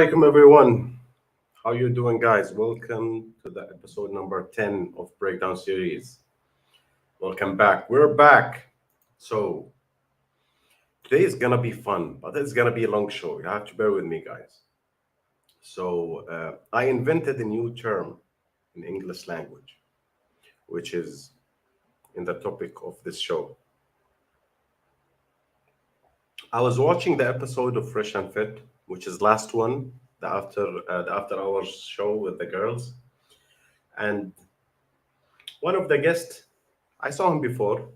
alaikum, everyone. How you doing, guys? Welcome to the episode number 10 of Breakdown Series. Welcome back. We're back. So today is gonna be fun, but it's gonna be a long show. You have to bear with me, guys. So I invented a new term in English language, which is in the topic of this show. I was watching the episode of Fresh and Fit, which is last one, the after hours show with the girls, and one of the guests, I saw him before.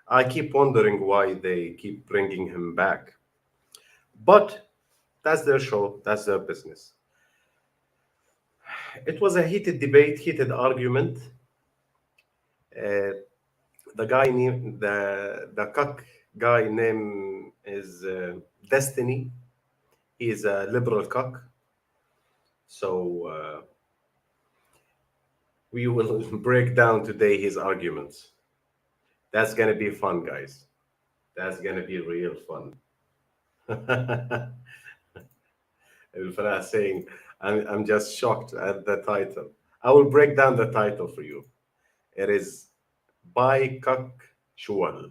I keep wondering why they keep bringing him back, but that's their show, that's their business. It was a heated debate, heated argument. Uh, the guy named the cuck guy name is Destiny. He is a liberal cuck. So we will break down today his arguments. That's gonna be fun, guys. That's gonna be real fun. Farah saying, I'm just shocked at the title. I will break down the title for you. It is BiCuckxual.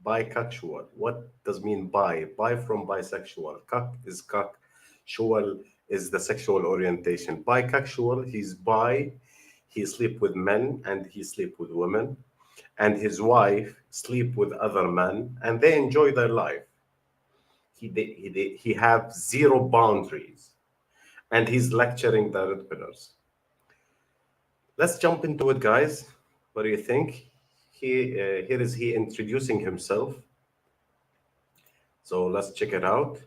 BiCuckxual. What does mean bi? Bi from bisexual. Cuck is cuck. Shual is the sexual orientation. BiCuckxual, he's bi. He sleep with men and he sleep with women. And his wife sleep with other men and they enjoy their life. He have zero boundaries. And he's lecturing the red pillars. Let's jump into it, guys. What do you think? Here is he introducing himself. So let's check it out.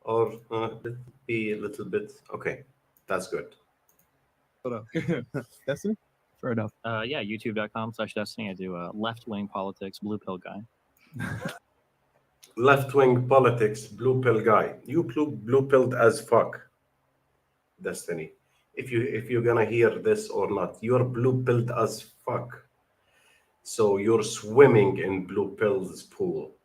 Or let be a little bit. Okay, that's good. Hold on. Destiny? Fair enough. Yeah, youtube.com/Destiney. I do left-wing politics, blue pill guy. Left-wing politics, blue pill guy. You blue pilled as fuck, Destiny. If you're gonna hear this or not, you're blue pilled as fuck. So you're swimming in blue pills pool.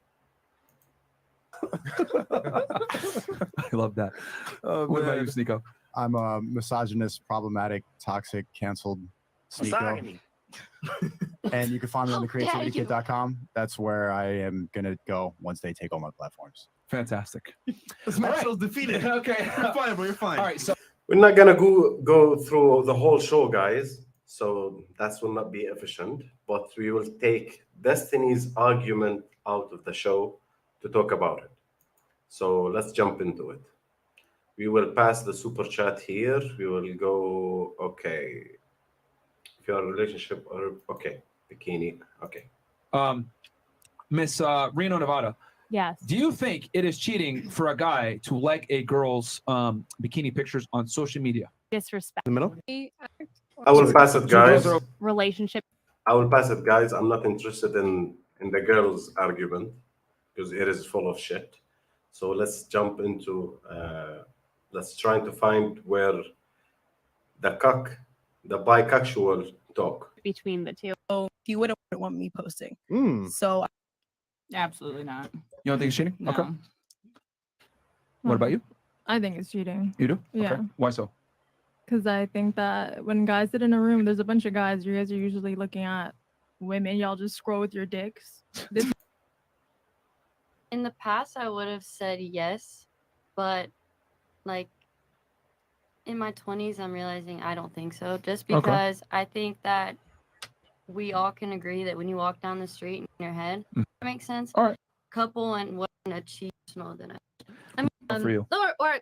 I love that. What about you, Sneako? I'm a misogynist, problematic, toxic, canceled Sneako. And you can find me on the creativitykit.com. That's where I am going to go once they take all my platforms. Fantastic. Marshall's defeated. Okay. You're fine, bro. You're fine. All right. So We're not gonna go through the whole show, guys. So that will not be efficient. But we will take Destiny's argument out of the show to talk about it. So let's jump into it. We will pass the super chat here. We will go. Okay. If you're in a relationship or okay, bikini. Okay. Miss Reno, Nevada. Yes. Do you think it is cheating for a guy to like a girl's bikini pictures on social media? Disrespect. In the middle? I will pass it, guys. Relationship. I will pass it, guys. I'm not interested in the girls' argument because it is full of shit. So let's jump into let's try to find where the BiCuckxual talk. Between the two. So he wouldn't want me posting. So Absolutely not. You don't think it's cheating? No. Okay. What about you? I think it's cheating. You do? Yeah. Okay. Why so? Because I think that when guys sit in a room, there's a bunch of guys. You guys are usually looking at women. Y'all just scroll with your dicks. In the past, I would have said yes, but like in my 20s, I'm realizing I don't think so. Just because I think that we all can agree that when you walk down the street in your head, that makes sense. All right. Couple and what a cheat personal than I mean, For you. Or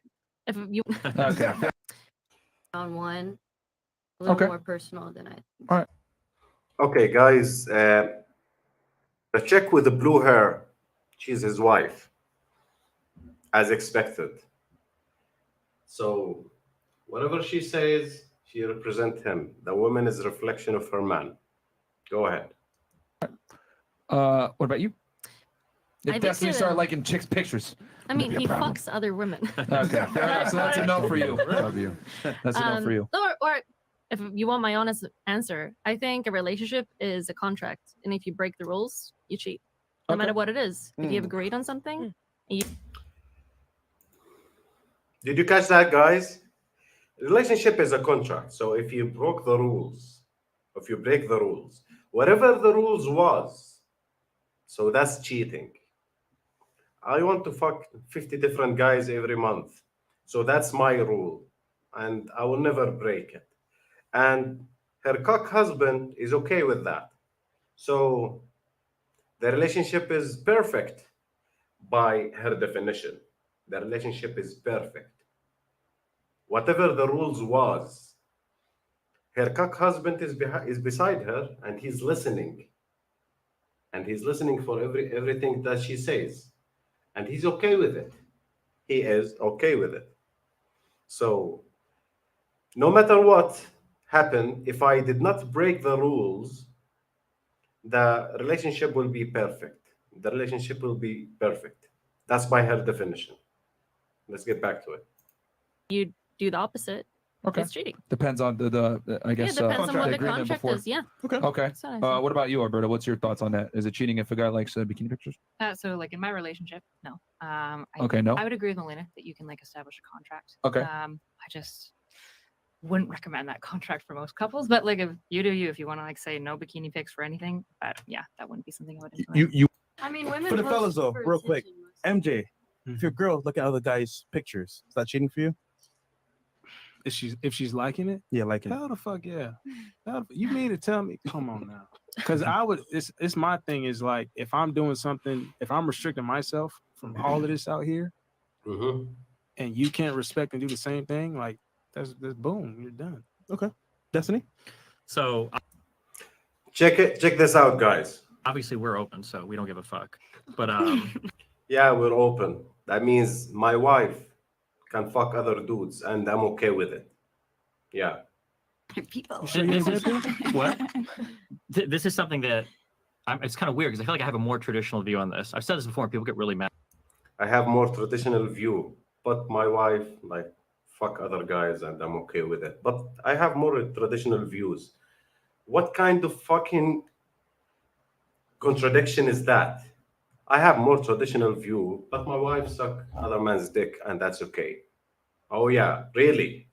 if you Okay. on one a little more personal than I think. All right. Okay, guys. The chick with the blue hair, she's his wife, as expected. So whatever she says, she represents him. The woman is a reflection of her man. Go ahead. What about you? I If think Destiny so. started liking chicks' pictures. I mean, Maybe a he problem. fucks other women. Okay. Fair enough. So that's a no for you. Love you. That's a no for you. Or if you want my honest answer, I think a relationship is a contract, and if you break the rules, you cheat, no matter what it is. If you have agreed on something, Did you catch that, guys? Relationship is a contract. So if you broke the rules, if you break the rules, whatever the rules was, so that's cheating. I want to fuck 50 different guys every month. So that's my rule. And I will never break it. And her cock husband is okay with that. So the relationship is perfect by her definition. The relationship is perfect. Whatever the rules was, her cock husband is beside her and he's listening. And he's listening for everything that she says. And he's okay with it. He is okay with it. So no matter what happened, if I did not break the rules, the relationship will be perfect. The relationship will be perfect. That's by her definition. Let's get back to it. You do the opposite. Okay. It's cheating. Depends on the I guess Yeah, depends on what the agreement contract before. is. Yeah. Okay. That's what I said. What about you, Alberta? What's your thoughts on that? Is it cheating if a guy likes bikini pictures? So like in my relationship, no. Okay, no. I would agree with Melina that you can like establish a contract. Okay. I just wouldn't recommend that contract for most couples, but like if you do you, if you want to like say no bikini pics for anything, yeah, that wouldn't be something I would implement. You I mean, women For the post fellas though, for real quick, attention mostly. MJ, if your girl looking at other guys' pictures, is that cheating for you? If she's liking it, Yeah, like it. hell the fuck yeah. You mean to tell me? Come on now, because I would. It's my thing is like if I'm doing something, if I'm restricting myself from all of this out here, and you can't respect and do the same thing, like that's boom, you're done. Okay, Destiny. So Check this out, guys. obviously we're open, so we don't give a fuck. But Yeah, we're open. That means my wife can fuck other dudes, and I'm okay with it. Yeah. People. What? This is something that it's kind of weird because I feel like I have a more traditional view on this. I've said this before, and people get really mad. I have more traditional view, but my wife like fuck other guys, and I'm okay with it. But I have more traditional views. What kind of fucking contradiction is that? I have more traditional view, but my wife suck other man's dick, and that's okay. Oh yeah, really?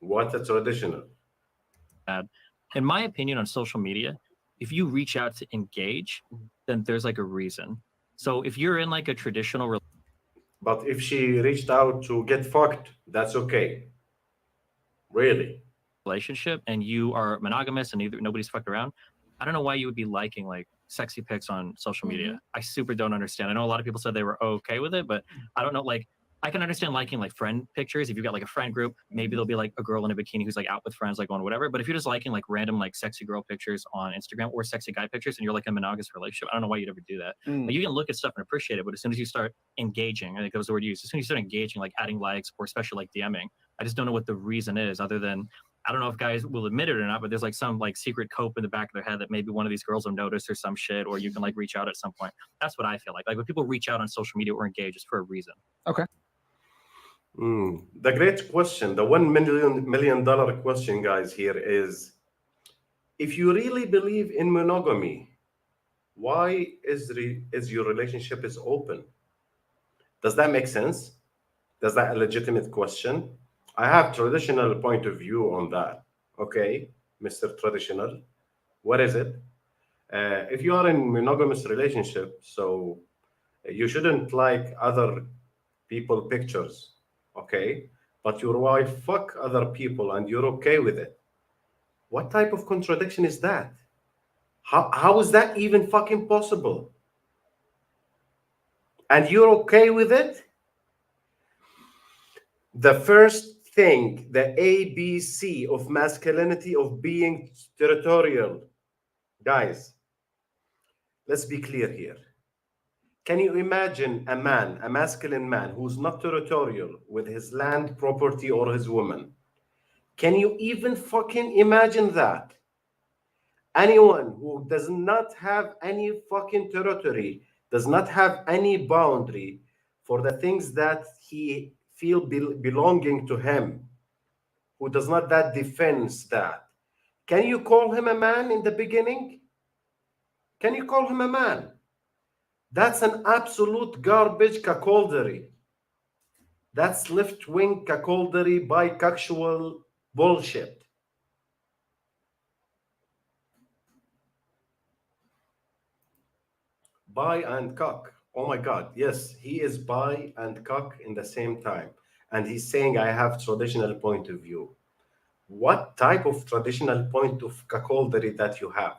What a traditional. In my opinion, on social media, if you reach out to engage, then there's like a reason. So if you're in like a traditional But if she reached out to get fucked, that's okay. Really? relationship and you are monogamous and nobody's fucked around, I don't know why you would be liking like sexy pics on social media. I super don't understand. I know a lot of people said they were okay with it, but I don't know. Like, I can understand liking like friend pictures. If you've got like a friend group, maybe there'll be like a girl in a bikini who's like out with friends, like going whatever. But if you're just liking like random like sexy girl pictures on Instagram or sexy guy pictures and you're like in a monogamous relationship, I don't know why you'd ever do that. Like, you can look at stuff and appreciate it, but as soon as you start engaging, I think that was the word used, as soon as you start engaging, like adding likes or especially like DMing, I just don't know what the reason is other than, I don't know if guys will admit it or not, but there's like some like secret cope in the back of their head that maybe one of these girls will notice or some shit, or you can like reach out at some point. That's what I feel like. Like when people reach out on social media or engage, it's for a reason. Okay. The great question, the $1 million question, guys, here is, if you really believe in monogamy, why is your relationship is open? Does that make sense? Is that a legitimate question? I have traditional point of view on that. Okay, Mr. Traditional, what is it? If you are in monogamous relationship, so you shouldn't like other people pictures, okay? But your wife fuck other people and you're okay with it. What type of contradiction is that? How is that even fucking possible? And you're okay with it? The first thing, the ABC of masculinity, of being territorial. Guys, let's be clear here. Can you imagine a man, a masculine man, who's not territorial with his land, property, or his woman? Can you even fucking imagine that? Anyone who does not have any fucking territory, does not have any boundary for the things that he feel belonging to him, who does not that defends that, can you call him a man in the beginning? Can you call him a man? That's an absolute garbage cacoldery. That's left-wing cuckoldry, BiCuckxual bullshit. Bi and cuck. Oh my God. Yes, he is bi and cuck in the same time. And he's saying, I have traditional point of view. What type of traditional point of cuckoldry that you have?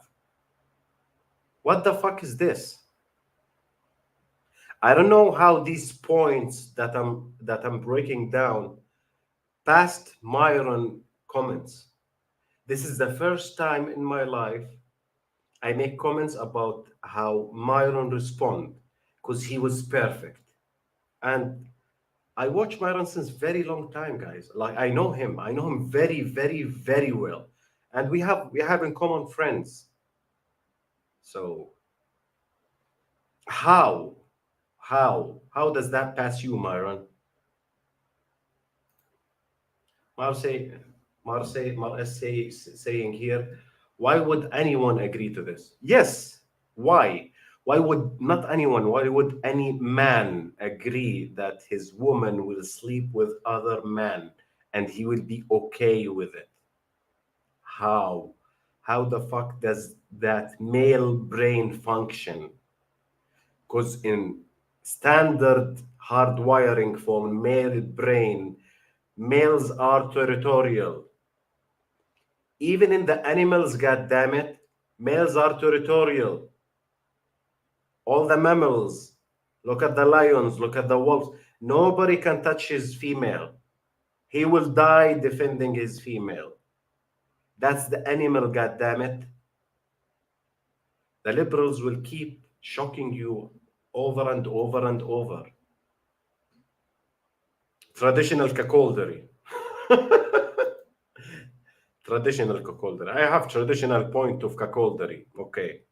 What the fuck is this? I don't know how these points that I'm breaking down past Myron comments. This is the first time in my life I make comments about how Myron respond because he was perfect. And I watch Myron since very long time, guys. Like I know him. I know him very, very, very well. And we have in common friends. So how does that pass you, Myron? Marseille saying here, why would anyone agree to this? Yes, why? Why would not anyone? Why would any man agree that his woman will sleep with other men and he will be okay with it? How? How the fuck does that male brain function? Because in standard hardwiring for male brain, males are territorial. Even in the animals, goddammit, males are territorial. All the mammals, look at the lions, look at the wolves. Nobody can touch his female. He will die defending his female. That's the animal, goddammit. The liberals will keep shocking you over and over and over. Traditional cuckoldry. Traditional cuckoldry. I have traditional point of cuckoldry. Okay.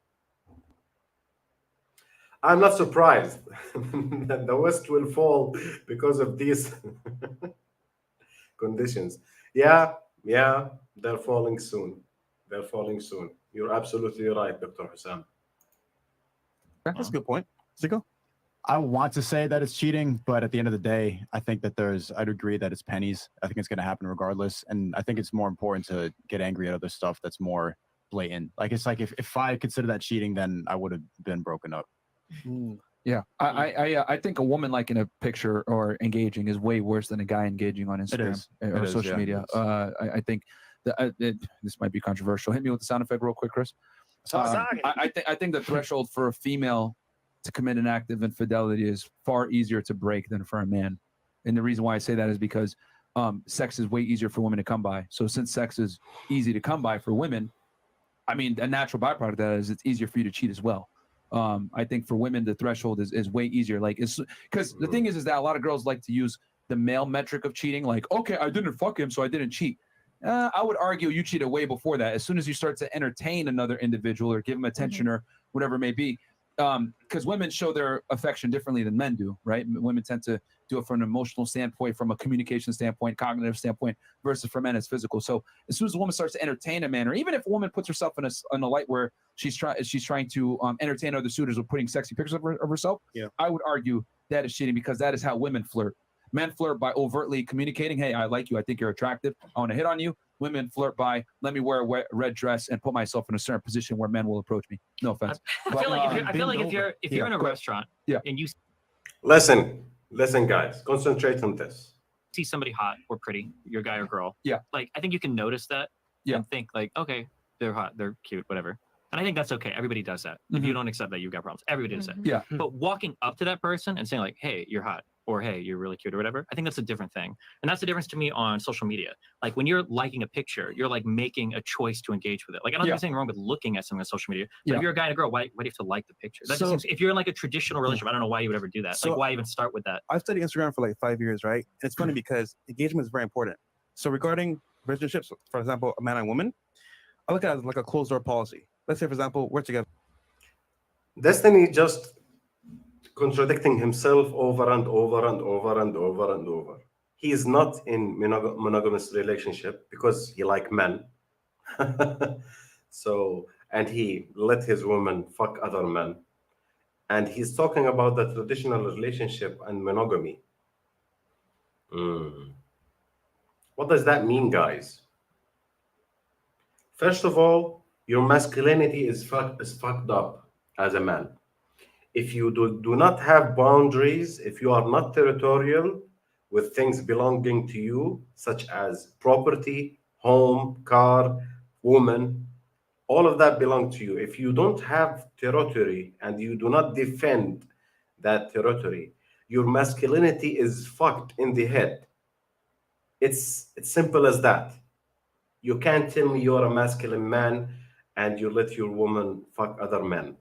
I'm not surprised that the West will fall because of these conditions. Yeah, they're falling soon. They're falling soon. You're absolutely right, Dr. Hussam. That's a good point. Zico? I want to say that it's cheating, but at the end of the day, I think that I'd agree that it's pennies. I think it's going to happen regardless. And I think it's more important to get angry at other stuff that's more blatant. Like, it's like if I consider that cheating, then I would have been broken up. Yeah, I think a woman liking a picture or engaging is way worse than a guy engaging on Instagram or social media. I think that this might be controversial. Hit me with the sound effect real quick, Chris. I think the threshold for a female to commit an act of infidelity is far easier to break than for a man. And the reason why I say that is because sex is way easier for women to come by. So since sex is easy to come by for women, I mean, a natural byproduct of that is it's easier for you to cheat as well. I think for women, the threshold is way easier. Like, it's because the thing is that a lot of girls like to use the male metric of cheating. Like, okay, I didn't fuck him, so I didn't cheat. I would argue you cheated way before that. As soon as you start to entertain another individual or give him attention or whatever it may be, because women show their affection differently than men do, right? Women tend to do it from an emotional standpoint, from a communication standpoint, cognitive standpoint, versus for men it's physical. So as soon as a woman starts to entertain a man, or even if a woman puts herself in a light where she's trying to entertain other suitors with putting sexy pictures of herself, I would argue that is cheating, because that is how women flirt. Men flirt by overtly communicating, hey, I like you, I think you're attractive, I want to hit on you. Women flirt by, let me wear a red dress and put myself in a certain position where men will approach me. No offense. I feel like if you're in a restaurant and you listen, guys, concentrate on this. See somebody hot or pretty, your guy or girl. Yeah. Like, I think you can notice that and think like, okay, they're hot, they're cute, whatever. And I think that's okay. Everybody does that. If you don't accept that, you've got problems. Everybody does that. Yeah. But walking up to that person and saying like, hey, you're hot, or hey, you're really cute, or whatever, I think that's a different thing. And that's the difference to me on social media. Like, when you're liking a picture, you're like making a choice to engage with it. Like, I don't think there's anything wrong with looking at something on social media. But if you're a guy and a girl, why do you have to like the picture? That just seems, if you're in like a traditional relationship, I don't know why you would ever do that. Like, why even start with that? I've studied Instagram for like 5 years, right? And it's funny because engagement is very important. So regarding relationships, for example, a man and woman, I look at it as like a closed door policy. Let's say, for example, we're together. Destiney just contradicting himself over and over and over and over and over. He is not in monogamous relationship because he like men. So, and he let his woman fuck other men. And he's talking about the traditional relationship and monogamy. What does that mean, guys? First of all, your masculinity is fucked up as a man. If you do not have boundaries, if you are not territorial with things belonging to you, such as property, home, car, woman, all of that belong to you. If you don't have territory and you do not defend that territory, your masculinity is fucked in the head. It's simple as that. You can't tell me you're a masculine man and you let your woman fuck other men.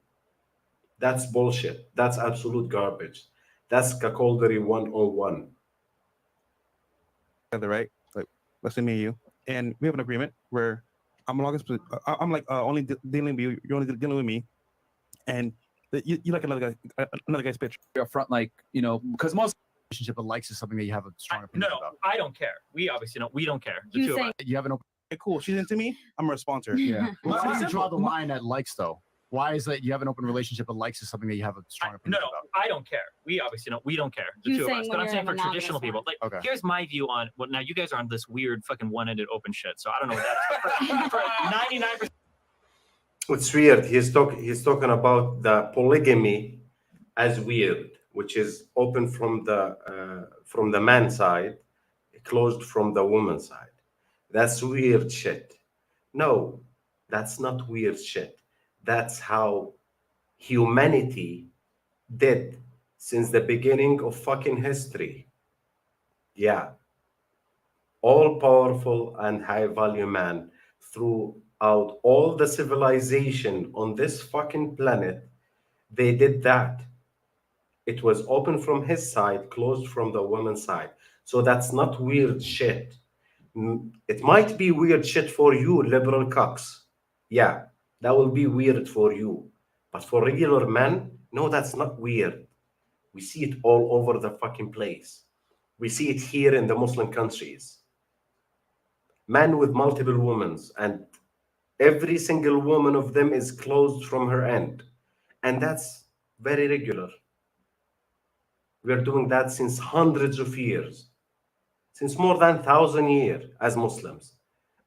That's bullshit. That's absolute garbage. That's cuckoldry 101. Right? Like, let's say me and you, and we have an agreement where I'm monogamous. I'm like only dealing with you. You're only dealing with me, and you like another guy's bitch. You're upfront, like, you know, because most relationship of likes is something that you have a strong opinion about. I don't care. We obviously don't. We don't care. The You two of say- us. You have an open. Okay, cool. She's into me. I'm gonna sponsor. Yeah. Why do you Simple. draw the line at likes though? Why is that you have an open relationship but likes is something that you have a strong opinion about? I don't care. We obviously don't. We don't care. The You two of saying us. when But I'm you're saying a for monogamous traditional people, like, Okay. here's my view on. Well, now you guys are on this weird fucking one-ended open shit. So I don't know what that is. For 99%. It's weird. He's talking about the polygamy as weird, which is open from the man side, closed from the woman side. That's weird shit. No, that's not weird shit. That's how humanity did since the beginning of fucking history. Yeah. All powerful and high value man throughout all the civilization on this fucking planet, they did that. It was open from his side, closed from the woman's side. So that's not weird shit. It might be weird shit for you, liberal cucks. Yeah, that will be weird for you. But for regular men, no, that's not weird. We see it all over the fucking place. We see it here in the Muslim countries. Men with multiple women, and every single woman of them is closed from her end. And that's very regular. We're doing that since hundreds of years, since more than 1,000 years as Muslims.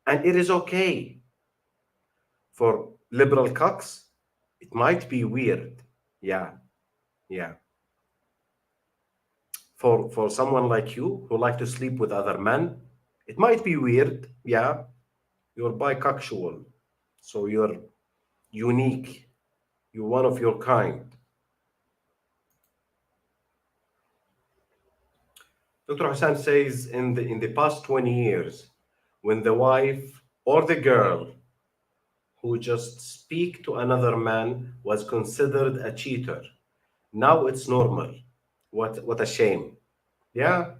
And it is okay. For liberal cucks, it might be weird. Yeah. For someone like you who like to sleep with other men, it might be weird. Yeah. You're BiCuckxual. So you're unique. You're one of your kind. Dr. Hassan says in the past 20 years, when the wife or the girl who just speak to another man was considered a cheater. Now it's normal. What a shame. Yeah.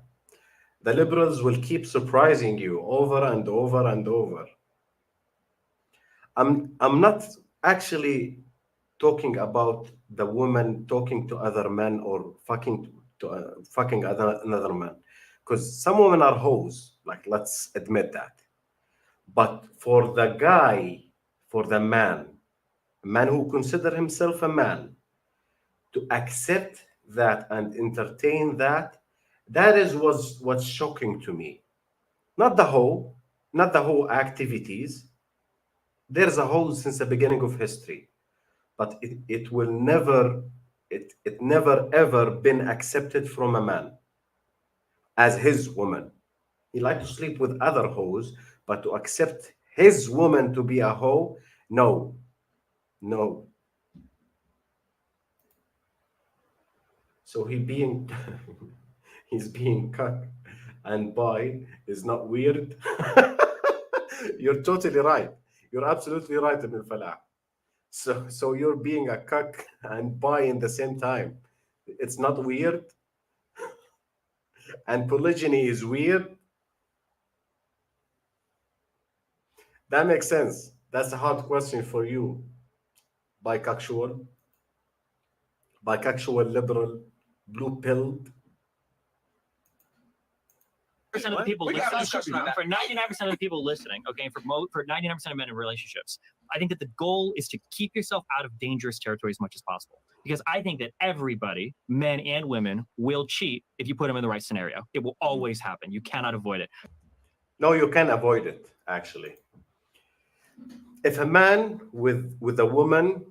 The liberals will keep surprising you over and over and over. I'm not actually talking about the woman talking to other men or fucking another man, because some women are hoes. Like, let's admit that. But for the guy, for the man, a man who considers himself a man, to accept that and entertain that, that is what's shocking to me. Not the whole activities. There's a whole since the beginning of history, but it will never ever been accepted from a man as his woman. He like to sleep with other hoes, but to accept his woman to be a hoe, no. So he's being cucked and bi is not weird. You're totally right. You're absolutely right, Ibn Falah. So you're being a cuck and bi in the same time. It's not weird. And polygyny is weird. That makes sense. That's a hard question for you. BiCuckxual, liberal, blue-pilled. Percent of the people listening, for 99% of the people listening, okay, for 99% of men in relationships, I think that the goal is to keep yourself out of dangerous territory as much as possible. because I think that everybody, men and women, will cheat if you put them in the right scenario. It will always happen. You cannot avoid it. No, you can avoid it, actually. If a man with a woman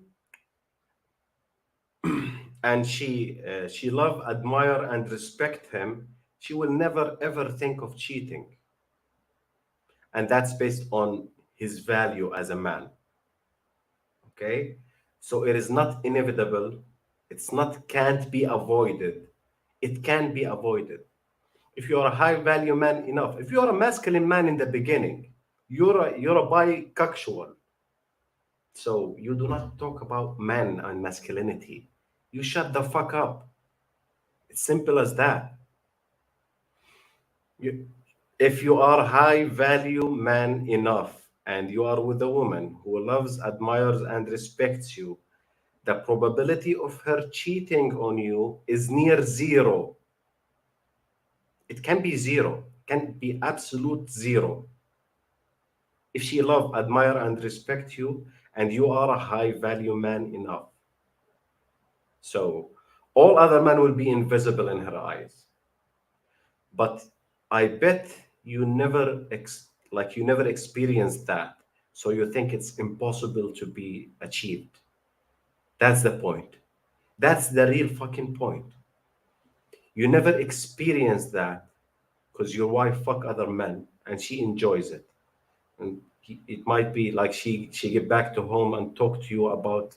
and she love, admire, and respect him, she will never ever think of cheating. And that's based on his value as a man. Okay? So it is not inevitable. It's not can't be avoided. It can be avoided. If you're a high value man enough, if you're a masculine man in the beginning, you're a BiCuckxual. So you do not talk about men and masculinity. You shut the fuck up. It's simple as that. If you are high value man enough and you are with a woman who loves, admires, and respects you, the probability of her cheating on you is near zero. It can be zero, can be absolute zero. If she love, admire, and respect you, and you are a high value man enough. So all other men will be invisible in her eyes. But I bet you never experienced that. So you think it's impossible to be achieved. That's the point. That's the real fucking point. You never experienced that because your wife fuck other men and she enjoys it. And it might be like she get back to home and talk to you about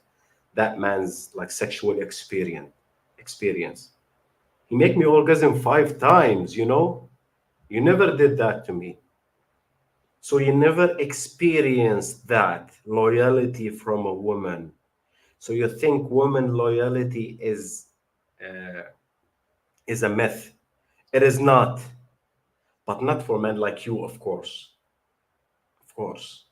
that man's like sexual experience. He make me orgasm 5 times, you know? You never did that to me. So you never experienced that loyalty from a woman. So you think woman loyalty is a myth. It is not. But not for men like you, of course. Of course.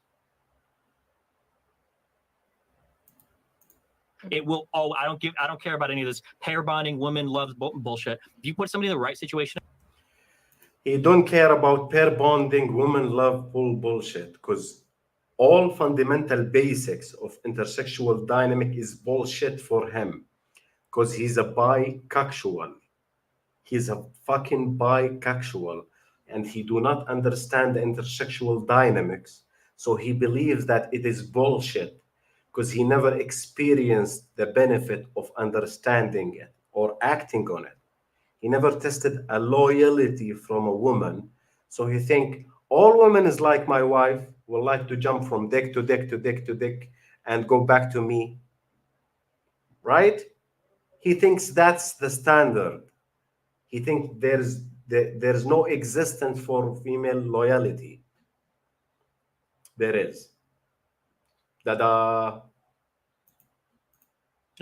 It will. Oh, I don't care about any of this pair bonding. Woman loves bullshit. If you put somebody in the right situation, he don't care about pair bonding. Women love bullshit because all fundamental basics of intersexual dynamic is bullshit for him because he's a BiCuckxual. He's a fucking BiCuckxual, and he do not understand the intersexual dynamics. So he believes that it is bullshit because he never experienced the benefit of understanding it or acting on it. He never tested a loyalty from a woman. So he think all women is like my wife, will like to jump from dick to dick to dick to dick and go back to me. Right? He thinks that's the standard. He thinks there's no existence for female loyalty. There is. Da-da.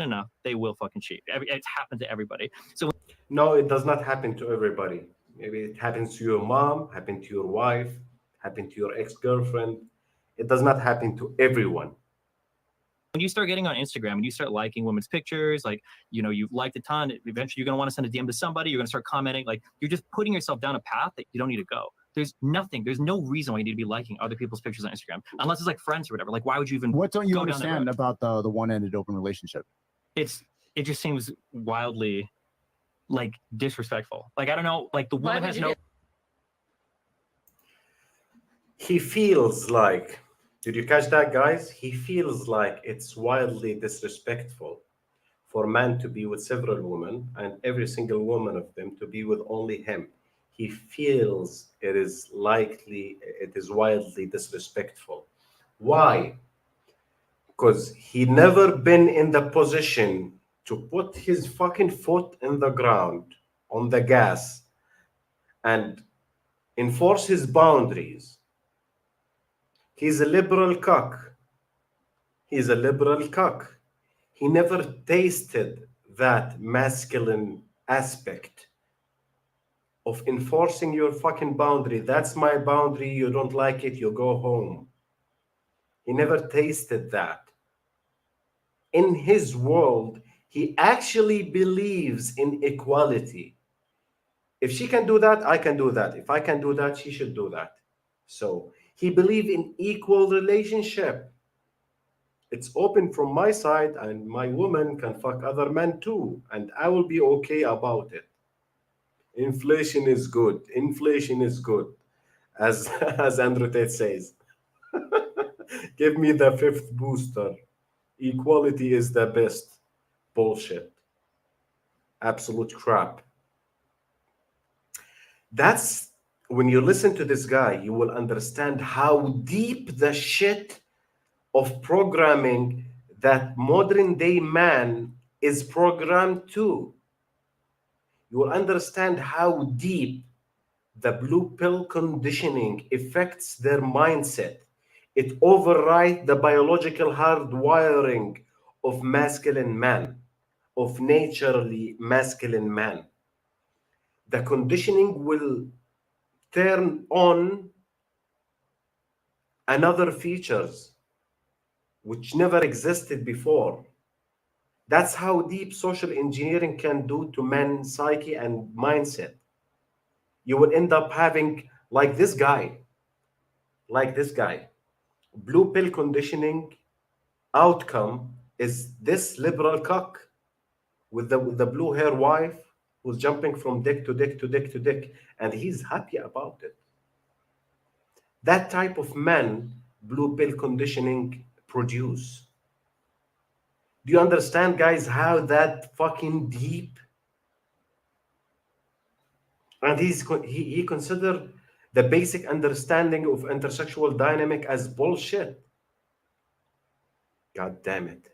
enough, they will fucking cheat. It's happened to everybody. So no, it does not happen to everybody. Maybe it happens to your mom, happened to your wife, happened to your ex-girlfriend. It does not happen to everyone. When you start getting on Instagram and you start liking women's pictures, like, you know, you liked a ton, eventually you're going to want to send a DM to somebody, you're going to start commenting, like, you're just putting yourself down a path that you don't need to go. There's no reason why you need to be liking other people's pictures on Instagram, unless it's like friends or whatever. Like, why would you even What don't you go understand about the one-ended open relationship? It just seems wildly, like, disrespectful. Like, I don't know, like, the woman has no... He feels like, did you catch that, guys? He feels like it's wildly disrespectful for a man to be with several women and every single woman of them to be with only him. He feels it is wildly disrespectful. Why? Because he never been in the position to put his fucking foot in the ground on the gas and enforce his boundaries. He's a liberal cuck. He's a liberal cuck. He never tasted that masculine aspect of enforcing your fucking boundary. That's my boundary. You don't like it, you go home. He never tasted that. In his world, he actually believes in equality. If she can do that, I can do that. If I can do that, she should do that. So he believes in equal relationship. It's open from my side, and my woman can fuck other men too, and I will be okay about it. Inflation is good. Inflation is good, as as Andrew Tate says. Give me the fifth booster. Equality is the best. Bullshit. Absolute crap. That's when you listen to this guy, you will understand how deep the shit of programming that modern day man is programmed to. You will understand how deep the blue pill conditioning affects their mindset. It overrides the biological hardwiring of masculine man, of naturally masculine man. The conditioning will turn on another features which never existed before. That's how deep social engineering can do to men's psyche and mindset. You will end up having like this guy. Blue pill conditioning outcome is this liberal cock with the blue hair wife who's jumping from dick to dick to dick to dick, and he's happy about it. That type of man, blue pill conditioning produce. Do you understand, guys, how that fucking deep? And he considered the basic understanding of intersexual dynamic as bullshit. God damn it.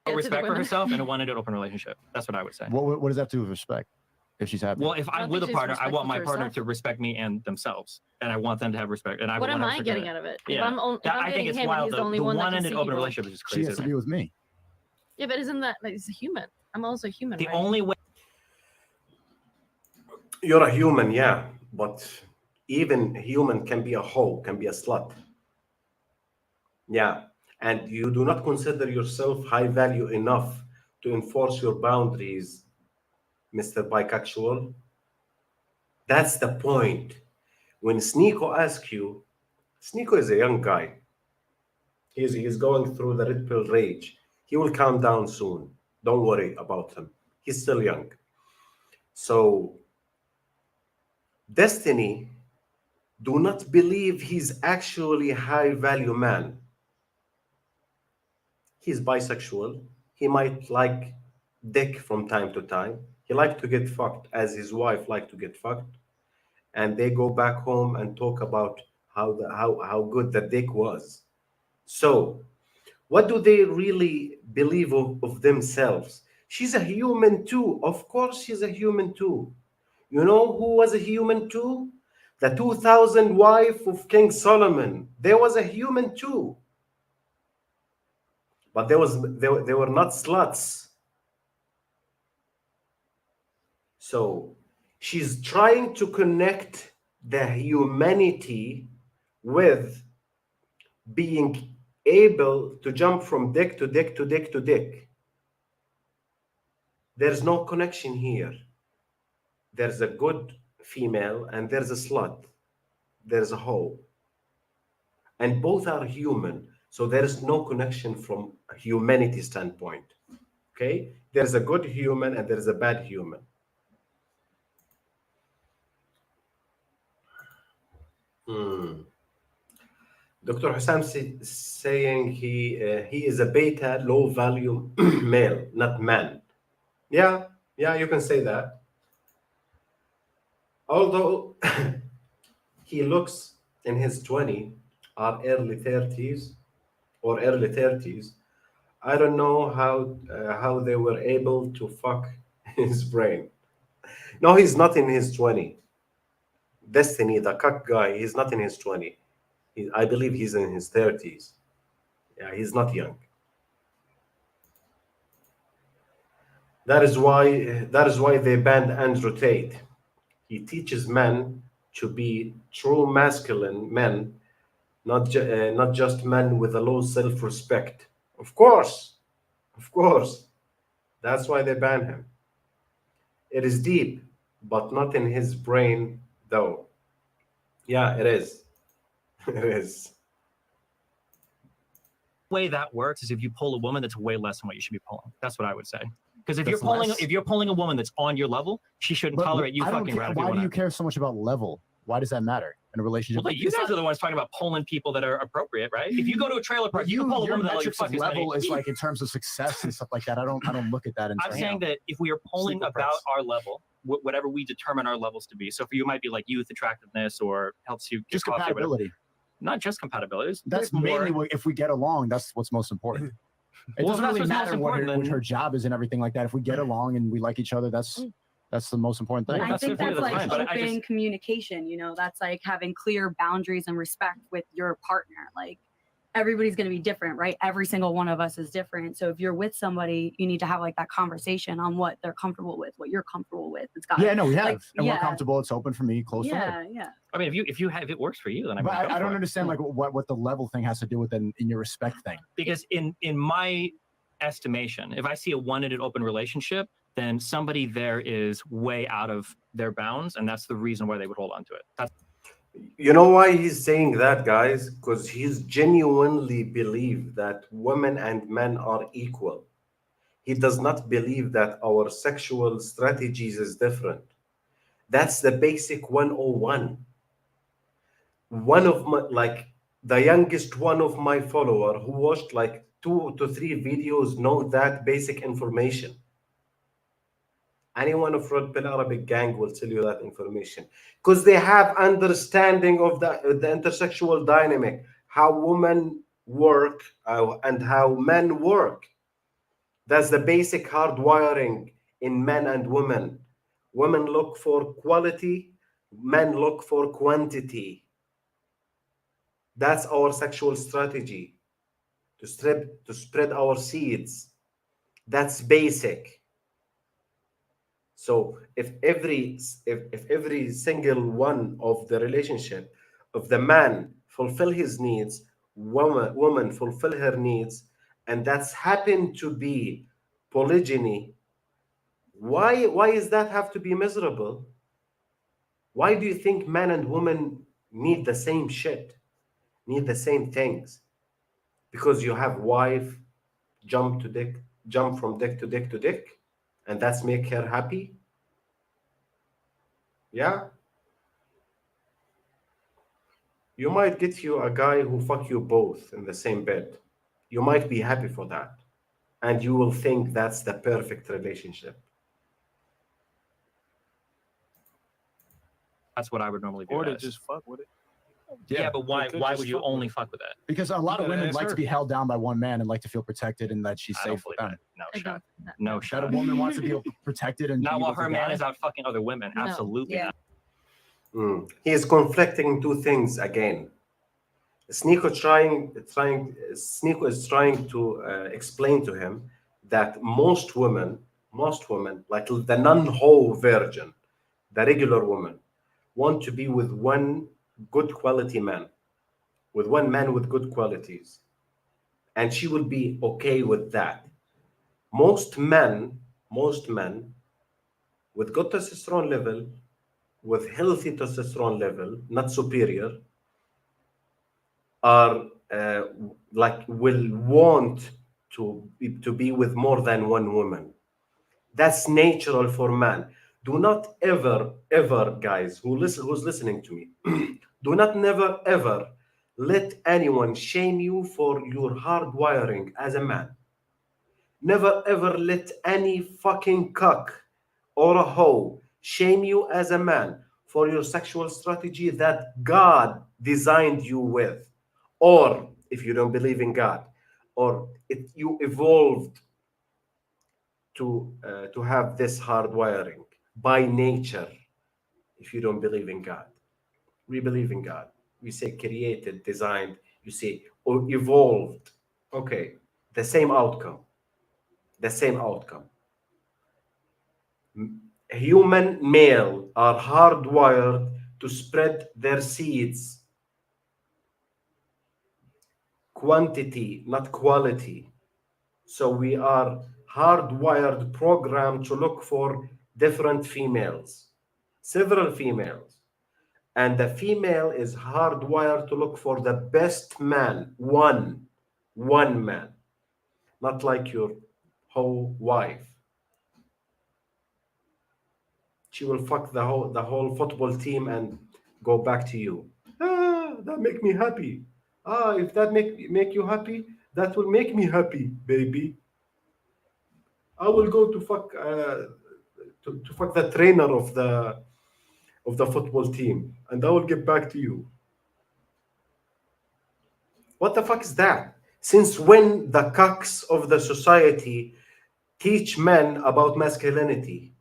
Respect for herself and wanted an open relationship. That's what I would say. What does that have to do with respect? If she's happy. Well, if I'm with a she's partner, I want respectful my to partner herself. to respect me and themselves, and I want them to have respect. And I What want am to I forget getting it. out of it? Yeah, If I'm I think dating it's him and wild. he's the The only one that can one-ended see open people. relationship is just She crazy. has to to me. be with me. Yeah, but isn't that like he's a human? I'm also human. The right? only way. You're a human, yeah, but even human can be a hoe, can be a slut. Yeah, and you do not consider yourself high value enough to enforce your boundaries, Mr. Bikuckxual. That's the point. When Sneako asks you, Sneako is a young guy. He's going through the red pill rage. He will calm down soon. Don't worry about him. He's still young. So, Destiny do not believe he's actually a high value man. He's bisexual. He might like dick from time to time. He likes to get fucked as his wife like to get fucked. And they go back home and talk about how good the dick was. So, what do they really believe of themselves? She's a human too. Of course, she's a human too. You know who was a human too? The 2000 wife of King Solomon. There was a human too. But they were not sluts. So she's trying to connect the humanity with being able to jump from dick to dick to dick to dick. There's no connection here. There's a good female and there's a slut. There's a hoe. And both are human. So there is no connection from a humanity standpoint. Okay? There's a good human and there's a bad human. Dr. Hussam saying he is a beta low value male, not man. Yeah, you can say that. Although he looks in his 20s or early 30s, I don't know how they were able to fuck his brain. No, he's not in his 20. Destiny, the cuck guy, he's not in his 20. I believe he's in his 30s. Yeah, he's not young. That is why they banned Andrew Tate. He teaches men to be true masculine men, not just men with a low self-respect. Of course. That's why they ban him. It is deep, but not in his brain, though. Yeah, it is. It is. way that works is if you pull a woman that's way less than what you should be pulling. That's what I would say. Because if That's you're pulling a woman that's on your level, she shouldn't tolerate you I don't fucking care. around. Why do you care so much about level? Why does that matter in a relationship? Well, you guys are the ones talking about pulling people that are appropriate, right? If you go to a trailer park, you can pull a woman that metrics fuck of as many. level is like in terms of success and stuff like that. I don't look at that in I'm terms saying that if we are pulling Sleeper about press. our level, whatever we determine our levels to be. So for you, it might be like youth, attractiveness, or helps you get just coffee, whatever. compatibility. Not just compatibility. That's mainly what, if we get along, that's what's most important. It Well, doesn't that's really what's most matter what important, her job is and everything like that. If we get along and we like each other, that's the most important thing. I think that's like fine, but I open just- communication, you know, that's like having clear boundaries and respect with your partner. Like everybody's going to be different, right? Every single one of us is different. So if you're with somebody, you need to have like that conversation on what they're comfortable with, what you're comfortable with. It's got Yeah, no, we have. like, and yeah, we're comfortable. It's open for me, close to her. yeah. I mean, if it works for you, then I mean, But go I for don't it. understand like what the level thing has to do with in your respect thing. Because in my estimation, if I see a one-ended open relationship, then somebody there is way out of their bounds, and that's the reason why they would hold on to it. That's You know why he's saying that, guys? Because he's genuinely believe that women and men are equal. He does not believe that our sexual strategies is different. That's the basic 101. One of my, like the youngest one of my follower who watched like 2 to 3 videos know that basic information. Anyone of Red Pill Arabic gang will tell you that information because they have understanding of the intersexual dynamic, how women work and how men work. That's the basic hardwiring in men and women. Women look for quality, men look for quantity. That's our sexual strategy to spread our seeds. That's basic. So if every single one of the relationship of the man fulfill his needs, woman fulfill her needs, and that's happened to be polygyny, why is that have to be miserable? Why do you think men and women need the same shit, need the same things? Because you have wife jump from dick to dick to dick, and that's make her happy? Yeah. You might get you a guy who fuck you both in the same bed. You might be happy for that. And you will think that's the perfect relationship. That's what I would normally do. Or to just fuck with it. Yeah, but why could would just you fuck with only it. fuck with that? Because a lot of gotta women ask like to her. be held down by one man and like to feel protected and that she's I don't safe with believe them. that. No I shot. don't. No That shot. a woman wants to be protected and Not be while with a her man guy. is out fucking other women. No. Absolutely Yeah. not. He is conflicting two things again. Sneako is trying to explain to him that most women, like the non-whole virgin, the regular woman, want to be with one good quality man, with one man with good qualities, and she will be okay with that. Most men with good testosterone level, with healthy testosterone level, not superior, are like will want to be with more than one woman. That's natural for man. Do not ever, guys who's listening to me, do not never ever let anyone shame you for your hard wiring as a man. Never ever let any fucking cuck or a hoe shame you as a man for your sexual strategy that God designed you with. Or if you don't believe in God, or you evolved to have this hard wiring by nature. If you don't believe in God, we believe in God. We say created, designed. You say or evolved. Okay, the same outcome. The same outcome. Human male are hardwired to spread their seeds. Quantity, not quality. So we are hardwired programmed to look for different females, several females. And the female is hardwired to look for the best man, one. One man. Not like your whole wife. She will fuck the whole football team and go back to you. That make me happy. If that make you happy, that will make me happy, baby. I will go to fuck to fuck the trainer of the football team, and I will get back to you. What the fuck is that? Since when the cucks of the society teach men about masculinity?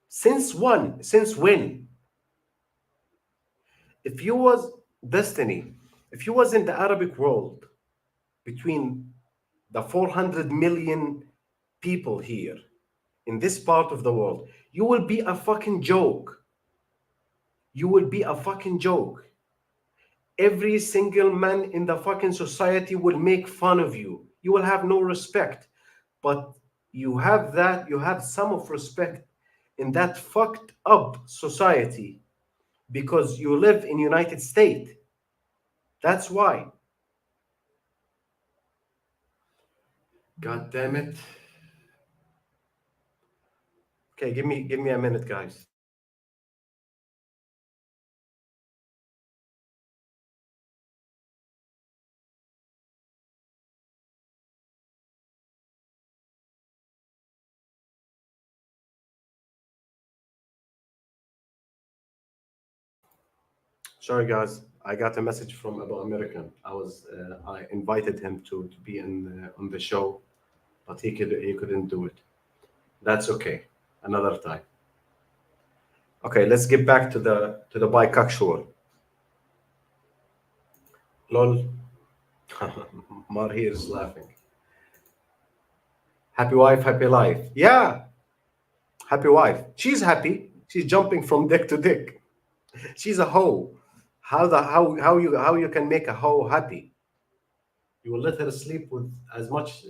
Since when? Since when? If you was Destiny, if you was in the Arabic world, between the 400 million people here in this part of the world, you will be a fucking joke. You will be a fucking joke. Every single man in the fucking society will make fun of you. You will have no respect. But you have that, you have some of respect in that fucked up society because you live in United States. That's why. God damn it. Okay, give me a minute, guys. Sorry, guys. I got a message from Abu American. I invited him to be on the show, but he couldn't do it. That's okay. Another time. Okay, let's get back to the BiCuckxual. Lol. Mar here is laughing. Happy wife, happy life. Yeah. Happy wife. She's happy. She's jumping from dick to dick. She's a hoe. How you can make a hoe happy? You will let her sleep with as much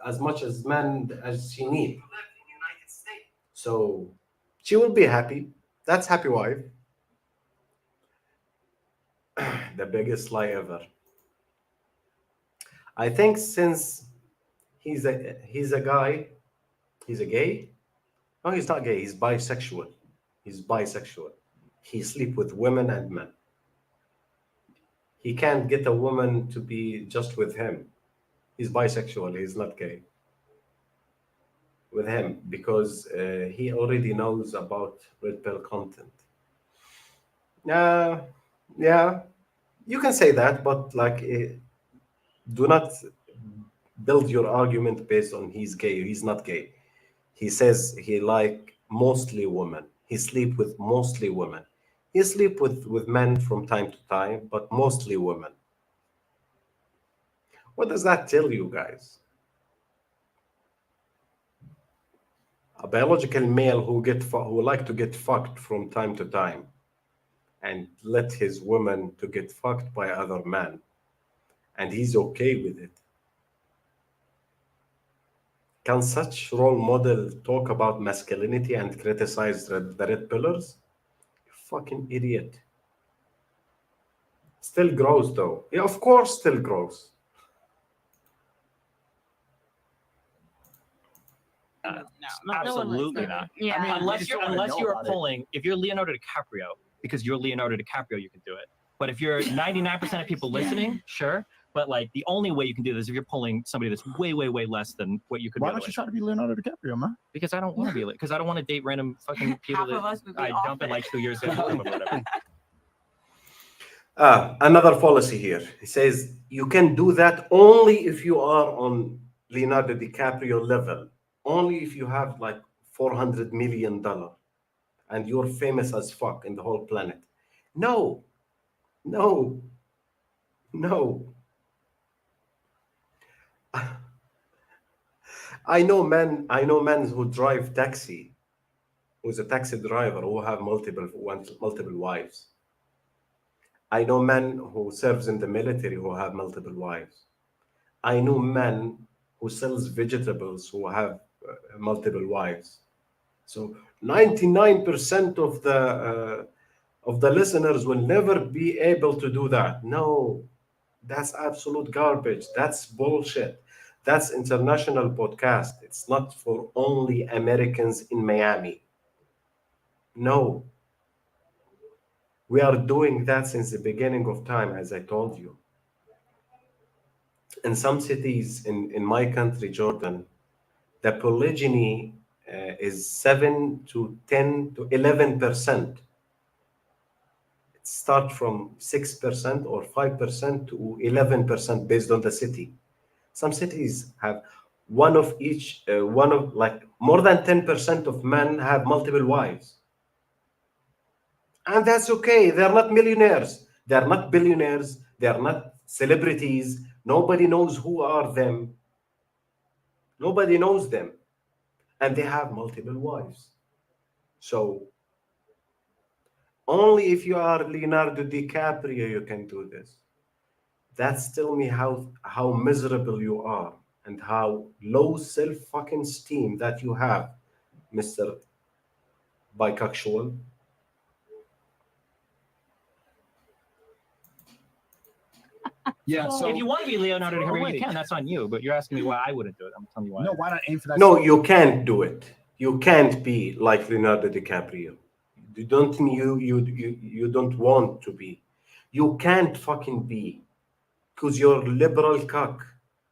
as much as man as she needs. So she will be happy. That's happy wife. The biggest lie ever. I think since he's a guy, he's a gay. No, he's not gay. He's bisexual. He's bisexual. He sleep with women and men. He can't get a woman to be just with him. He's bisexual. He's not gay. With him because he already knows about red pill content. Yeah, you can say that, but like, do not build your argument based on he's gay or he's not gay. He says he like mostly women. He sleep with mostly women. He sleep with men from time to time, but mostly women. What does that tell you guys? A biological male who like to get fucked from time to time and let his woman to get fucked by other men, and he's okay with it. Can such role model talk about masculinity and criticize the red pillars? You fucking idiot. Still grows though. Yeah, of course still grows. Absolutely not. Yeah. I mean, unless you're pulling, if you're Leonardo DiCaprio, because you're Leonardo DiCaprio, you can do it. But if you're 99% of people listening, sure. But like the only way you can do this is if you're pulling somebody that's way less than what you could. Why don't you try to be Leonardo DiCaprio, man? Because I don't want to be because I don't want to date random fucking people that I dumped in like 2 years ago or whatever. Another fallacy here. He says you can do that only if you are on Leonardo DiCaprio level. Only if you have like $400 million and you're famous as fuck in the whole planet. No. I know men who drive taxi, who's a taxi driver who have multiple wives. I know men who serves in the military who have multiple wives. I know men who sells vegetables who have multiple wives. So 99% of the listeners will never be able to do that. No, That's absolute garbage. That's bullshit. That's international podcast. It's not for only Americans in Miami. No, we are doing that since the beginning of time, as I told you. In some cities in my country, Jordan, the polygyny is 7 to 10 to 11%. It starts from 6% or 5% to 11% based on the city. Some cities have one of like more than 10% of men have multiple wives. And that's okay. They're not millionaires. They're not billionaires. They're not celebrities. Nobody knows who are them. Nobody knows them. And they have multiple wives. So only if you are Leonardo DiCaprio you can do this. That's telling me how miserable you are and how low self fucking esteem that you have, Mr. BiCuckxual. Yeah. So if you want to be Leonardo DiCaprio, wait. you can. That's on you. But you're asking me why I wouldn't do it. I'm telling you why. No, why not aim for that? No, you can't do it. You can't be like Leonardo DiCaprio. You don't want to be. You can't fucking be. Because you're liberal cock.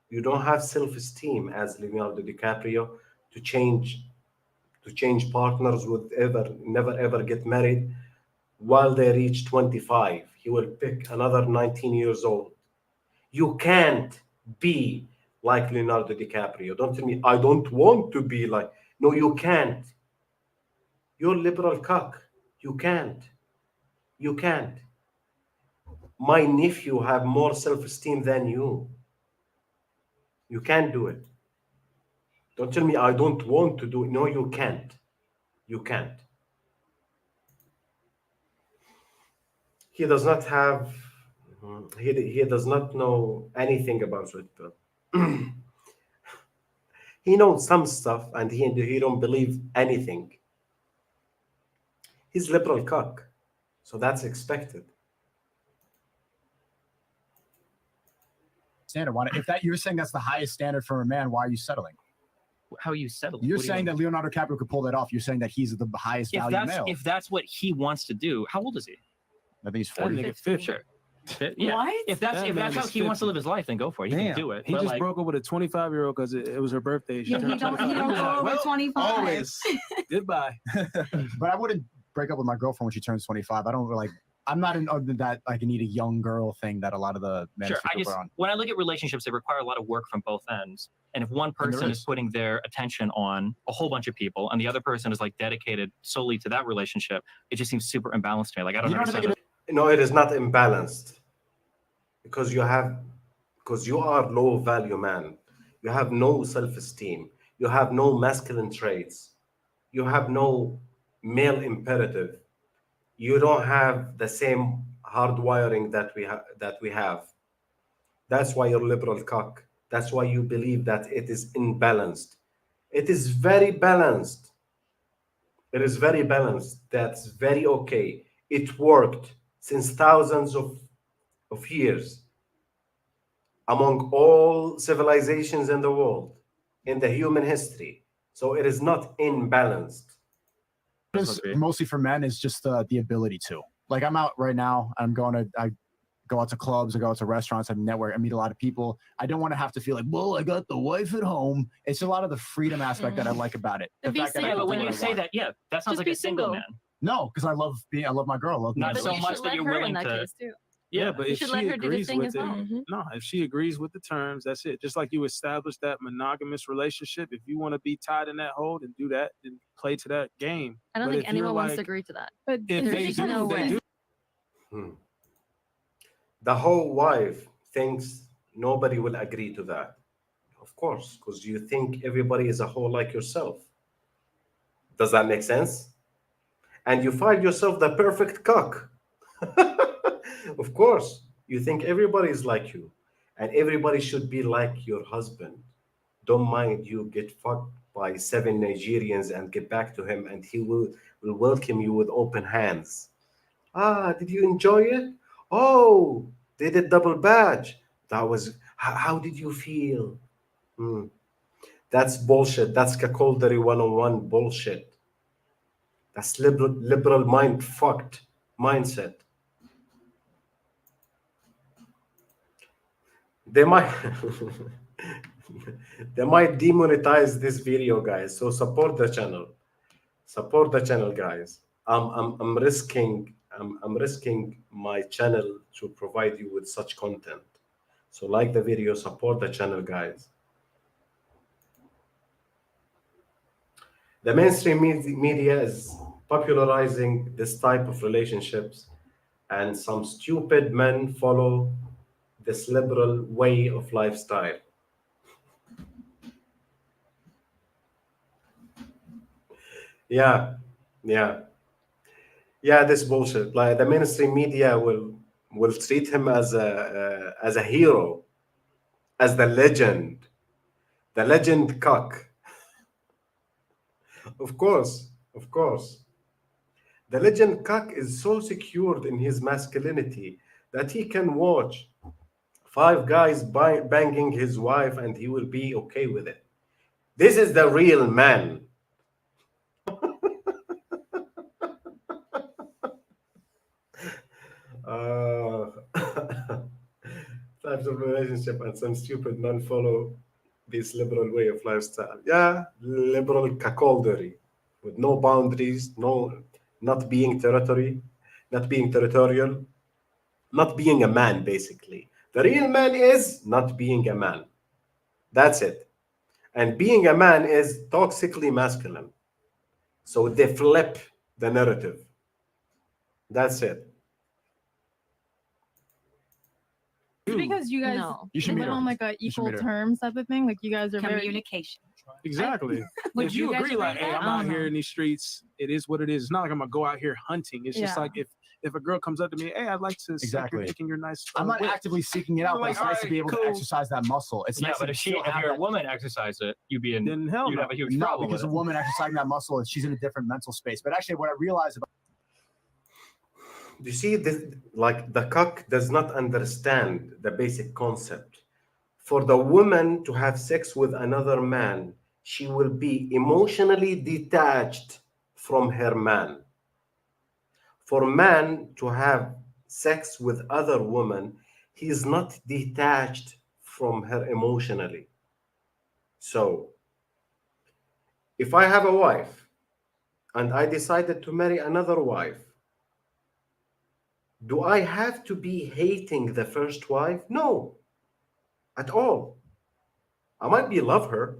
You don't have self-esteem as Leonardo DiCaprio to change partners with never ever get married while they reach 25. He will pick another 19 years old. You can't be like Leonardo DiCaprio. Don't tell me I don't want to be like. No, you can't. You're liberal cock. You can't. You can't. My nephew have more self-esteem than you. You can't do it. Don't tell me I don't want to do it. No, you can't. You can't. He does not have. He does not know anything about it. He knows some stuff, and he don't believe anything. He's liberal cock, so that's expected. Standard. If that you're saying that's the highest standard for a man, why are you settling? How are you settling? You're What do you saying mean? that Leonardo DiCaprio could pull that off. You're saying that he's the highest value male. If that's what he wants to do, how old is he? I think he's That 40. nigga 50. Sure. Yeah. What? If that's That if man that's how is he wants to 50. live his life, then go for it. He can do it. He But, just like, broke up with a 25-year-old because it was her birthday. She Yeah, turned he don't 25. go over Well, 25. always. Goodbye. But I wouldn't break up with my girlfriend when she turns 25. I don't like. I'm not in that like I need a young girl thing that a lot of the men sure. I just are on. when I look at relationships, they require a lot of work from both ends. And if one there person is is. putting their attention on a whole bunch of people, and the other person is like dedicated solely to that relationship, it just seems super imbalanced to me. Like I don't You know what I understand. think No, it is not imbalanced because you are low value man. You have no self-esteem. You have no masculine traits. You have no male imperative. You don't have the same hard wiring that we have. That's why you're liberal cock. That's why you believe that it is imbalanced. It is very balanced. It is very balanced. That's very okay. It worked since thousands of years among all civilizations in the world, in the human history. So it is not imbalanced. Mostly for men is just the ability to. Like I'm out right now. I go out to clubs, I go out to restaurants, I network, I meet a lot of people. I don't want to have to feel like, well, I got the wife at home. It's a lot of the freedom aspect that I like about it. The Be fact that I Yeah, can but do when what you I say want. that, yeah, that sounds Just like be a single single. man. No, because I love my girl. I love Not But so you much should that let you're her willing in that to. case too. Yeah, but You if should she let her do the agrees thing with as it, well. no, if she agrees with the terms, that's it. Just like you established that monogamous relationship, if you want to be tied in that hole, then do that, then play to that game. I don't But think if you're anyone wants to like- agree to that. But If they There's do, no they way. do. The whole wife thinks nobody will agree to that. Of course, because you think everybody is a whole like yourself. Does that make sense? And you find yourself the perfect cock. Of course, you think everybody is like you, and everybody should be like your husband. Don't mind you get fucked by 7 Nigerians and get back to him, and he will welcome you with open hands. Ah, did you enjoy it? Oh, they did double badge. That was how did you feel? That's bullshit. That's cuckoldry 101 bullshit. That's liberal mind fucked mindset. They might they might demonetize this video, guys. So support the channel. Support the channel, guys. I'm risking my channel to provide you with such content. So like the video, support the channel, guys. The mainstream media is popularizing this type of relationships, and some stupid men follow this liberal way of lifestyle. Yeah, this bullshit. Like the mainstream media will treat him as a hero, as the legend cuck. Of course. The legend cuck is so secured in his masculinity that he can watch 5 guys banging his wife and he will be okay with it. This is the real man. Types of relationship, and some stupid men follow this liberal way of lifestyle. Yeah, liberal cuckoldry with no boundaries, not being territorial, not being a man, basically. The real man is not being a man. That's it. And being a man is toxically masculine. So they flip the narrative. That's it. Because you guys live on like a equal terms type of thing. Like you guys are communication. Exactly. Would If you you guys agree, like, agree hey, that? I'm I out don't here know. in these streets, it is what it is. It's not like I'm gonna go out here hunting. It's just Yeah. like if a girl comes up to me, hey, I'd like to suck your Exactly. dick in your nice. I'm not whip." actively seeking it out, but Like, it's nice to be able alright, to cool. exercise that muscle. It's Yeah, nice but to if still you're have a that- woman exercise it, you'd be in. Then hell You'd no. have a huge No, problem because a with it. woman exercising that muscle, she's in a different mental space. But actually, what I realized about You see, this, like the cuck does not understand the basic concept. For the woman to have sex with another man, she will be emotionally detached from her man. For man to have sex with other woman, he is not detached from her emotionally. So, if I have a wife and I decided to marry another wife, do I have to be hating the first wife? No, at all. I might be love her.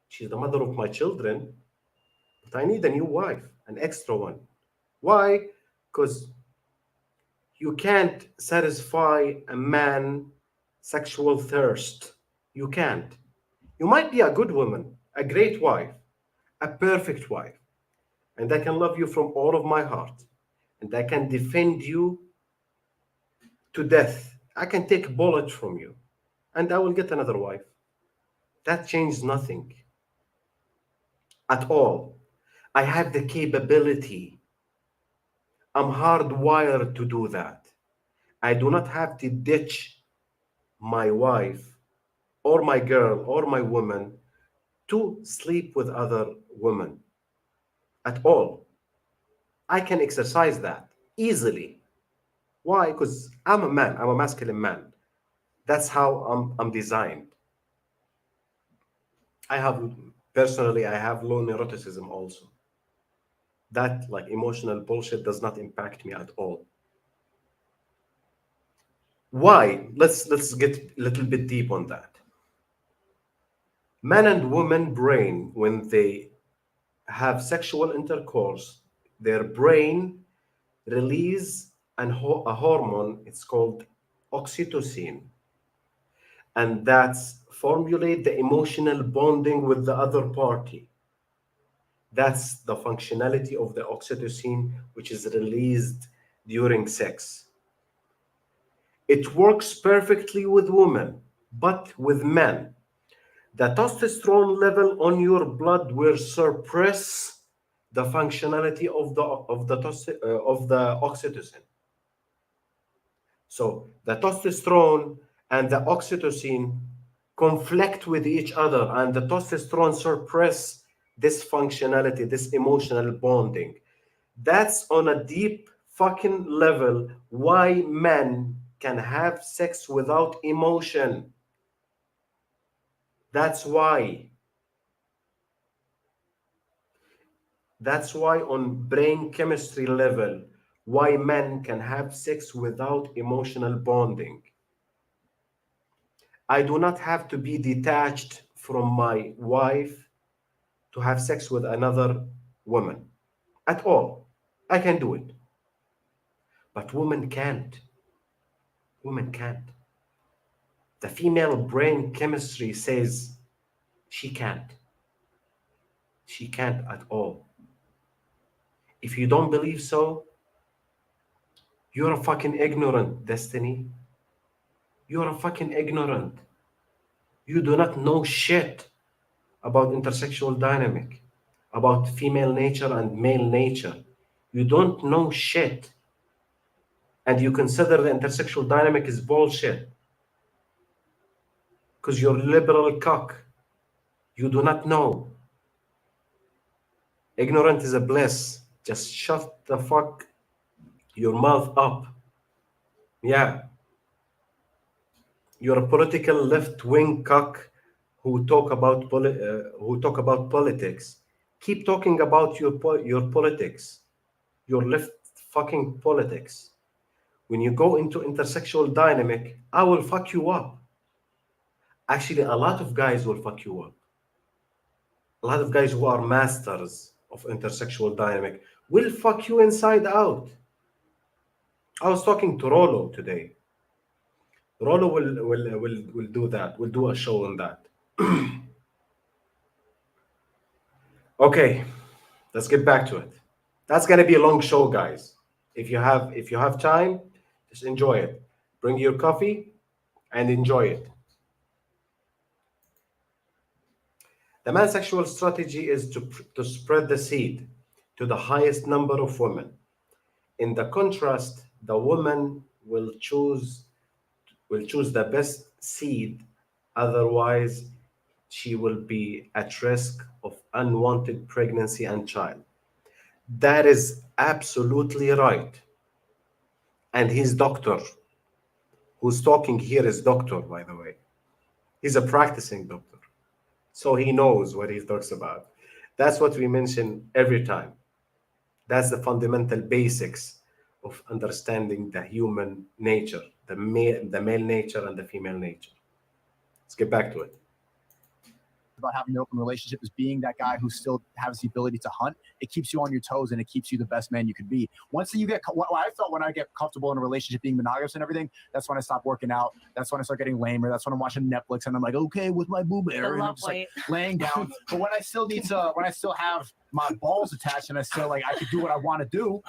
She's the mother of my children, but I need a new wife, an extra one. Why? Because you can't satisfy a man sexual thirst. You can't. You might be a good woman, a great wife, a perfect wife, and I can love you from all of my heart, and I can defend you to death. I can take a bullet from you, and I will get another wife. That changes nothing at all. I have the capability. I'm hardwired to do that. I do not have to ditch my wife or my girl or my woman to sleep with other women at all. I can exercise that easily. Why? Because I'm a man, I'm a masculine man. That's how I'm designed. I have low neuroticism also. That like emotional bullshit does not impact me at all. Why? Let's get a little bit deep on that. Man and woman brain, when they have sexual intercourse, their brain release a hormone. It's called oxytocin, and that's formulate the emotional bonding with the other party. That's the functionality of the oxytocin, which is released during sex. It works perfectly with women, but with men, the testosterone level on your blood will suppress the functionality of the oxytocin. So the testosterone and the oxytocin conflict with each other, and the testosterone suppress this functionality, this emotional bonding. That's on a deep fucking level why men can have sex without emotion. That's why. That's why on brain chemistry level, why men can have sex without emotional bonding. I do not have to be detached from my wife to have sex with another woman at all. I can do it. But women can't. Women can't. The female brain chemistry says she can't. She can't at all. If you don't believe so, you're a fucking ignorant, Destiny. You're a fucking ignorant. You do not know shit about intersexual dynamic, about female nature and male nature. You don't know shit. And you consider the intersexual dynamic is bullshit. Because you're liberal cock. You do not know. Ignorant is a bliss. Just shut the fuck your mouth up. Yeah. You're a political left-wing cock who talk about politics. Keep talking about your politics, your left fucking politics. When you go into intersexual dynamic, I will fuck you up. Actually, a lot of guys will fuck you up. A lot of guys who are masters of intersexual dynamic will fuck you inside out. I was talking to Rolo today. Rolo will do that. We'll do a show on that. Okay, let's get back to it. That's gonna be a long show, guys. If you have time, just enjoy it. Bring your coffee and enjoy it. The man's sexual strategy is to spread the seed to the highest number of women. In the contrast, the woman will choose the best seed, otherwise she will be at risk of unwanted pregnancy and child. That is absolutely right. And his doctor, who's talking here, is doctor, by the way. He's a practicing doctor. So he knows what he talks about. That's what we mention every time. That's the fundamental basics of understanding the human nature, the male nature and the female nature. Let's get back to it. About having an open relationship is being that guy who still has the ability to hunt. It keeps you on your toes and it keeps you the best man you could be. Once you get, what I felt when I get comfortable in a relationship being monogamous and everything, that's when I stop working out. That's when I start getting lamer. That's when I'm watching Netflix and I'm like, okay, with my boob hair, and I'm just like laying down. But when I still need to, when I still have my balls attached and I still like I could do what I want to do,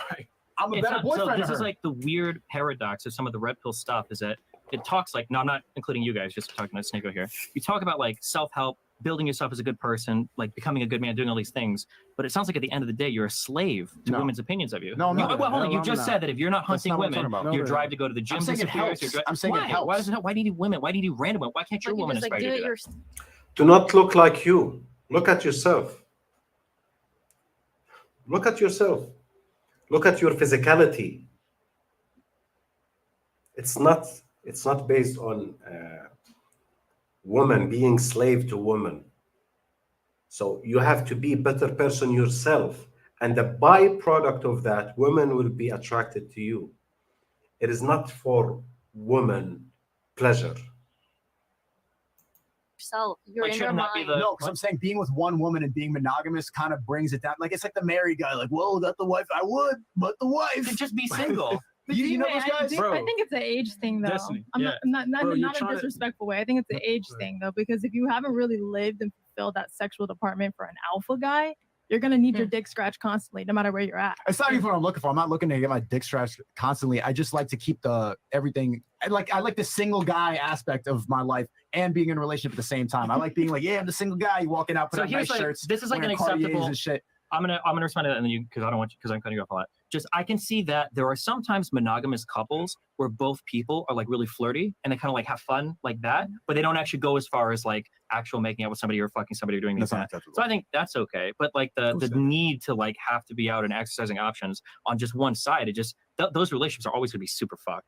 I'm a better boyfriend. So this is like the weird paradox of some of the red pill stuff. Is that it talks like, no, I'm not including you guys, just talking to Sneako here. You talk about like self-help, building yourself as a good person, like becoming a good man, doing all these things. But it sounds like at the end of the day, you're a slave to women's opinions of you. No, no. Well, hold on. You just said that if you're not hunting women, your drive to go to the gym disappears. I'm saying it helps. Why does it help? Why do you need women? Why do you need random women? Why can't your woman inspire you to do that? Do not look like you. Look at yourself. Look at yourself. Look at your physicality. It's not based on woman being slave to woman. So you have to be a better person yourself. And the byproduct of that, women will be attracted to you. It is not for woman pleasure. You're in your mind. No, because I'm saying being with one woman and being monogamous kind of brings it down. Like it's like the married guy, like, whoa, that's the wife. I would, but the wife. Then just be single. You know those guys? I think it's an age thing, though. Destiny, I'm yeah. not Bro, in a disrespectful way. I think it's an age thing, though, because if you haven't really lived and fulfilled that sexual department for an alpha guy, you're gonna need your dick scratched constantly, no matter where you're at. It's not even what I'm looking for. I'm not looking to get my dick scratched constantly. I just like to keep the everything. I like the single guy aspect of my life and being in a relationship at the same time. I like being like, yeah, I'm the single guy. You walking out, putting on nice shirts. This is like an acceptable. And shit. I'm gonna respond to that, and then you, because I don't want you, because I'm cutting you off a lot. just I can see that there are sometimes monogamous couples where both people are like really flirty and they kind of like have fun like that, but they don't actually go as far as like actual making out with somebody or fucking somebody or doing these that. So I think that's okay. But like the need to like have to be out and exercising options on just one side, it just those relationships are always gonna be super fucked.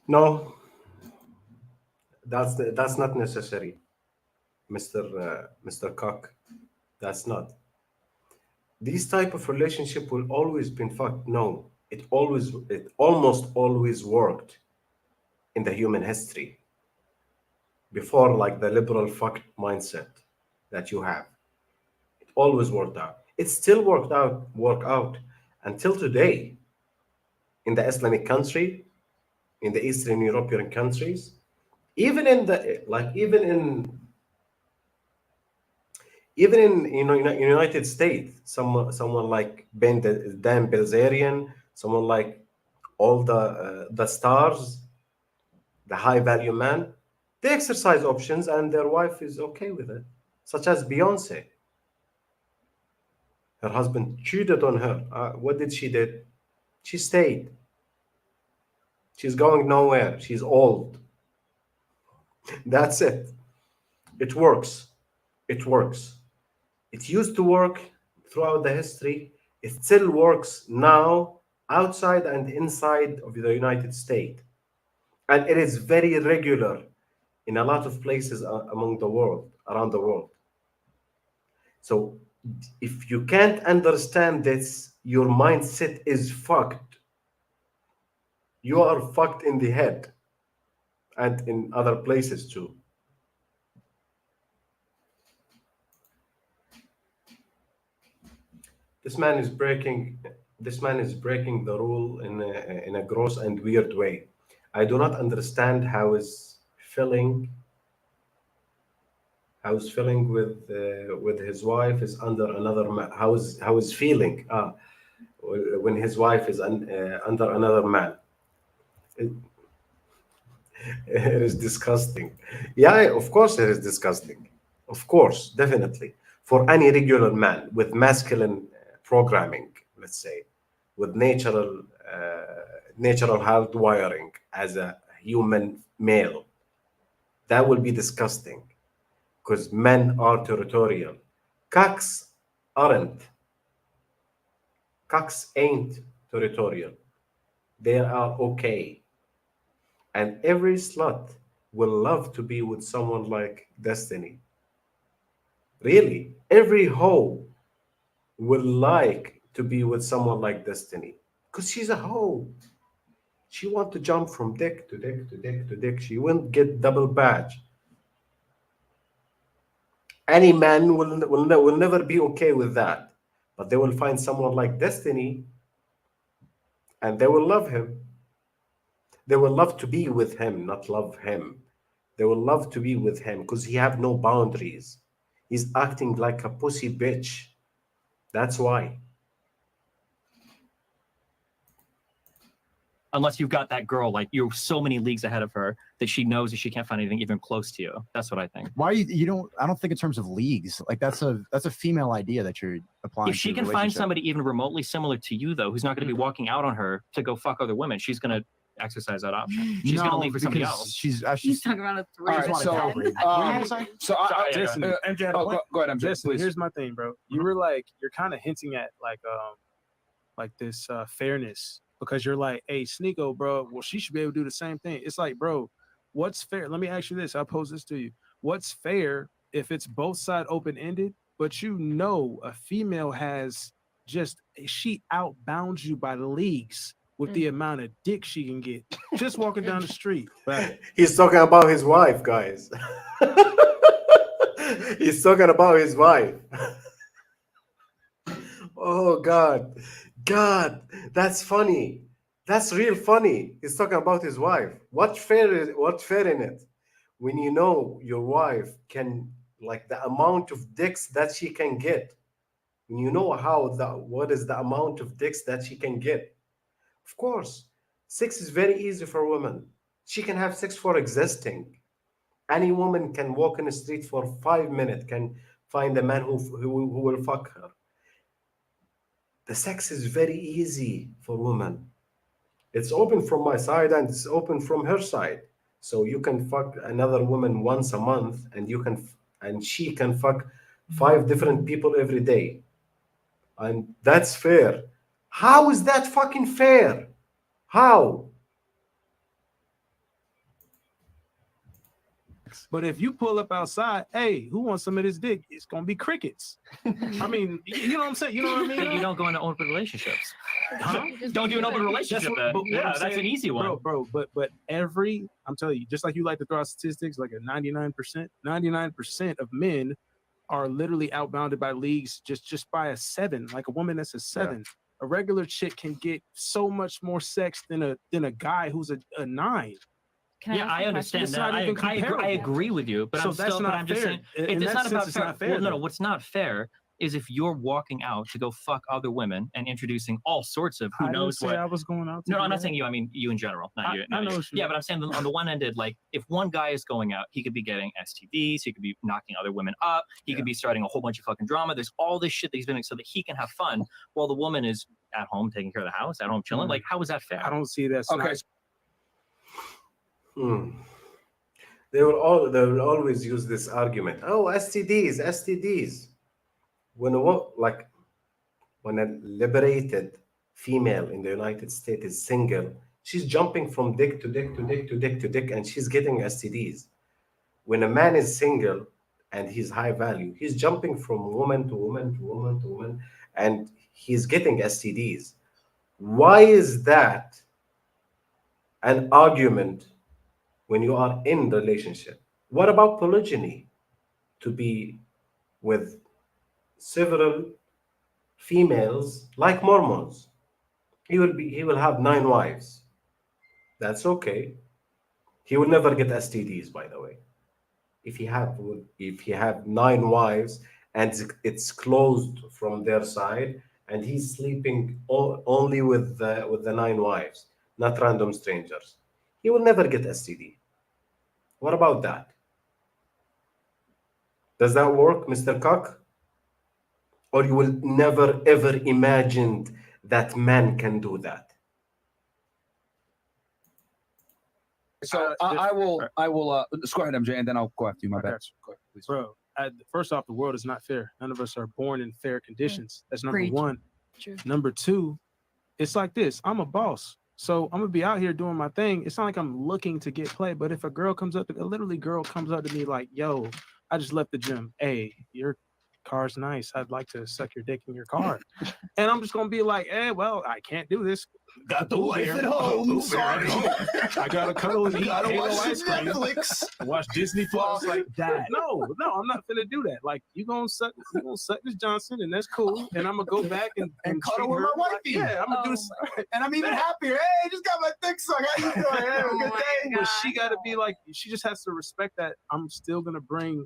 No, that's not necessary, Mr. Cock. That's not. These type of relationship will always been fucked. No, it almost always worked in the human history before like the liberal fucked mindset that you have. It always worked out. It still work out until today in the Islamic country, in the Eastern European countries, even in the like even in United States, someone like Dan Bilzerian, someone like all the stars, the high value man, they exercise options and their wife is okay with it, such as Beyonce. Her husband cheated on her. What did she did? She stayed. She's going nowhere. She's old. That's it. It works. It works. It used to work throughout the history. It still works now outside and inside of the United States. And it is very regular in a lot of places around the world. So if you can't understand this, your mindset is fucked. You are fucked in the head and in other places too. This man is breaking the rule in a gross and weird way. I do not understand how is feeling with his wife is under another man. How is feeling when his wife is under another man. It is disgusting. Yeah, of course it is disgusting. Of course, definitely. For any regular man with masculine programming, let's say, with natural hardwiring as a human male, that will be disgusting because men are territorial. Cocks aren't. Cocks ain't territorial. They are okay. And every slut will love to be with someone like Destiney. Really, every hoe will like to be with someone like Destiney because she's a hoe. She wants to jump from dick to dick to dick to dick. She won't get double badge. Any man will never be okay with that, but they will find someone like Destiney and they will love him. They will love to be with him, not love him. They will love to be with him because he have no boundaries. He's acting like a pussy bitch. That's why. Unless you've got that girl, like you're so many leagues ahead of her that she knows that she can't find anything even close to you. That's what I think. Why you don't? I don't think in terms of leagues. Like that's a female idea that you're applying. If she can find somebody even remotely similar to you, though, who's not going to be walking out on her to go fuck other women, she's going to exercise that option. She's going to leave for somebody else. She's talking about a three. All right, go ahead, I'm Justin, here's my thing, bro. You're kind of hinting at like this fairness. Because you're like, hey, Sneako, bro, well, she should be able to do the same thing. It's like, bro, what's fair? Let me ask you this. I'll pose this to you. What's fair if it's both side open-ended, but you know a female has she outbounds you by leagues with the amount of dick she can get just walking down the street. Right? He's talking about his wife, guys. He's talking about his wife. Oh, God, that's funny. That's real funny. He's talking about his wife. What's fair in it? When you know your wife can, like the amount of dicks that she can get. When you know what is the amount of dicks that she can get. Of course, sex is very easy for women. She can have sex for existing. Any woman can walk in the street for 5 minutes, can find a man who will fuck her. the sex is very easy for women. It's open from my side and it's open from her side. So you can fuck another woman once a month, and and she can fuck 5 different people every day. And that's fair. How is that fucking fair? How? But if you pull up outside, hey, who wants some of this dick? It's gonna be crickets. I mean, you know what I'm saying? You know what I mean? You don't go into open relationships. Huh? Don't do an open relationship. But what Yeah, I'm that's saying, an easy one. bro. But I'm telling you, just like you like to throw out statistics, like a 99% of men are literally outbounded by leagues just by a 7. Like a woman that's a 7. Yeah. A regular chick can get so much more sex than a guy who's a 9. Yeah, I understand that. I agree with you, but so I'm just saying it's not about fair. Not fair. Well, no, what's not fair is if you're walking out to go fuck other women and introducing all sorts of who knows what. I was going out. No, I'm not saying you. I mean you in general, not you. I know. Yeah, but I'm saying on the one end, like if one guy is going out, he could be getting STDs, he could be knocking other women up, he could be starting a whole bunch of fucking drama. There's all this shit that he's doing so that he can have fun while the woman is at home taking care of the house, at home chilling. Like, how is that fair? I don't see that. Okay. They will always use this argument. Oh, STDs. When a liberated female in the United States is single, she's jumping from dick to dick to dick to dick to dick, and she's getting STDs. When a man is single and he's high value, he's jumping from woman to woman to woman to woman, and he's getting STDs. Why is that an argument when you are in relationship? What about polygyny? To be with several females like Mormons. He will have 9 wives. That's okay. He will never get STDs, by the way. If he have 9 wives and it's closed from their side, and he's sleeping only with the 9 wives, not random strangers, he will never get STD. What about that? Does that work, Mr. Cuck? Or you will never ever imagined that man can do that? So I will. Just go ahead, MJ, and then I'll go after you. My bad. Go ahead, please. Bro, first off, the world is not fair. None of us are born in fair conditions. That's number Preach. 1. True. Number 2, it's like this. I'm a boss. So I'm gonna be out here doing my thing. It's not like I'm looking to get played, but if a girl comes up to me like, yo, I just left the gym. Hey, your car's nice. I'd like to suck your dick in your car. And I'm just gonna be like, well, I can't do this. Got the wife at home. Sorry. I gotta cuddle and eat Gotta Halo watch ice cream. Netflix. Watch Disney Plus like that. No, I'm not gonna do that. Like you gonna suck this Johnson, and that's cool. And I'm gonna go back and cuddle with my wifey. Like, yeah, I'm gonna do this. And I'm even happier. Hey, just got my dick sucked. How you doing? Hey, have a good day. But she gotta be like, she just has to respect that I'm still gonna bring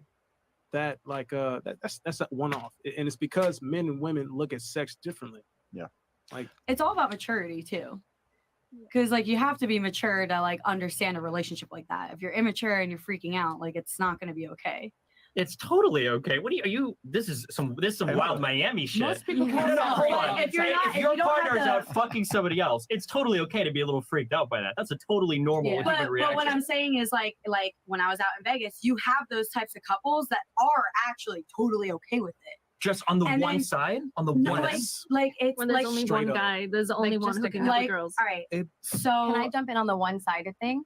that, like that's a one-off. And it's because men and women look at sex differently. Yeah. Like it's all about maturity too. Because like you have to be mature to like understand a relationship like that. If you're immature and you're freaking out, like it's not gonna be okay. It's totally okay. What are you? This is some wild Miami shit. Most people can't No, hold on. if your partner is out fucking somebody else, it's totally okay to be a little freaked out by that. That's a totally normal human reaction. But what I'm saying is like when I was out in Vegas, you have those types of couples that are actually totally okay with it. Just on the one side, on the one. Like it's when there's like only one guy, there's only one who can have the girls. All right. So can I jump in on the one-sided thing?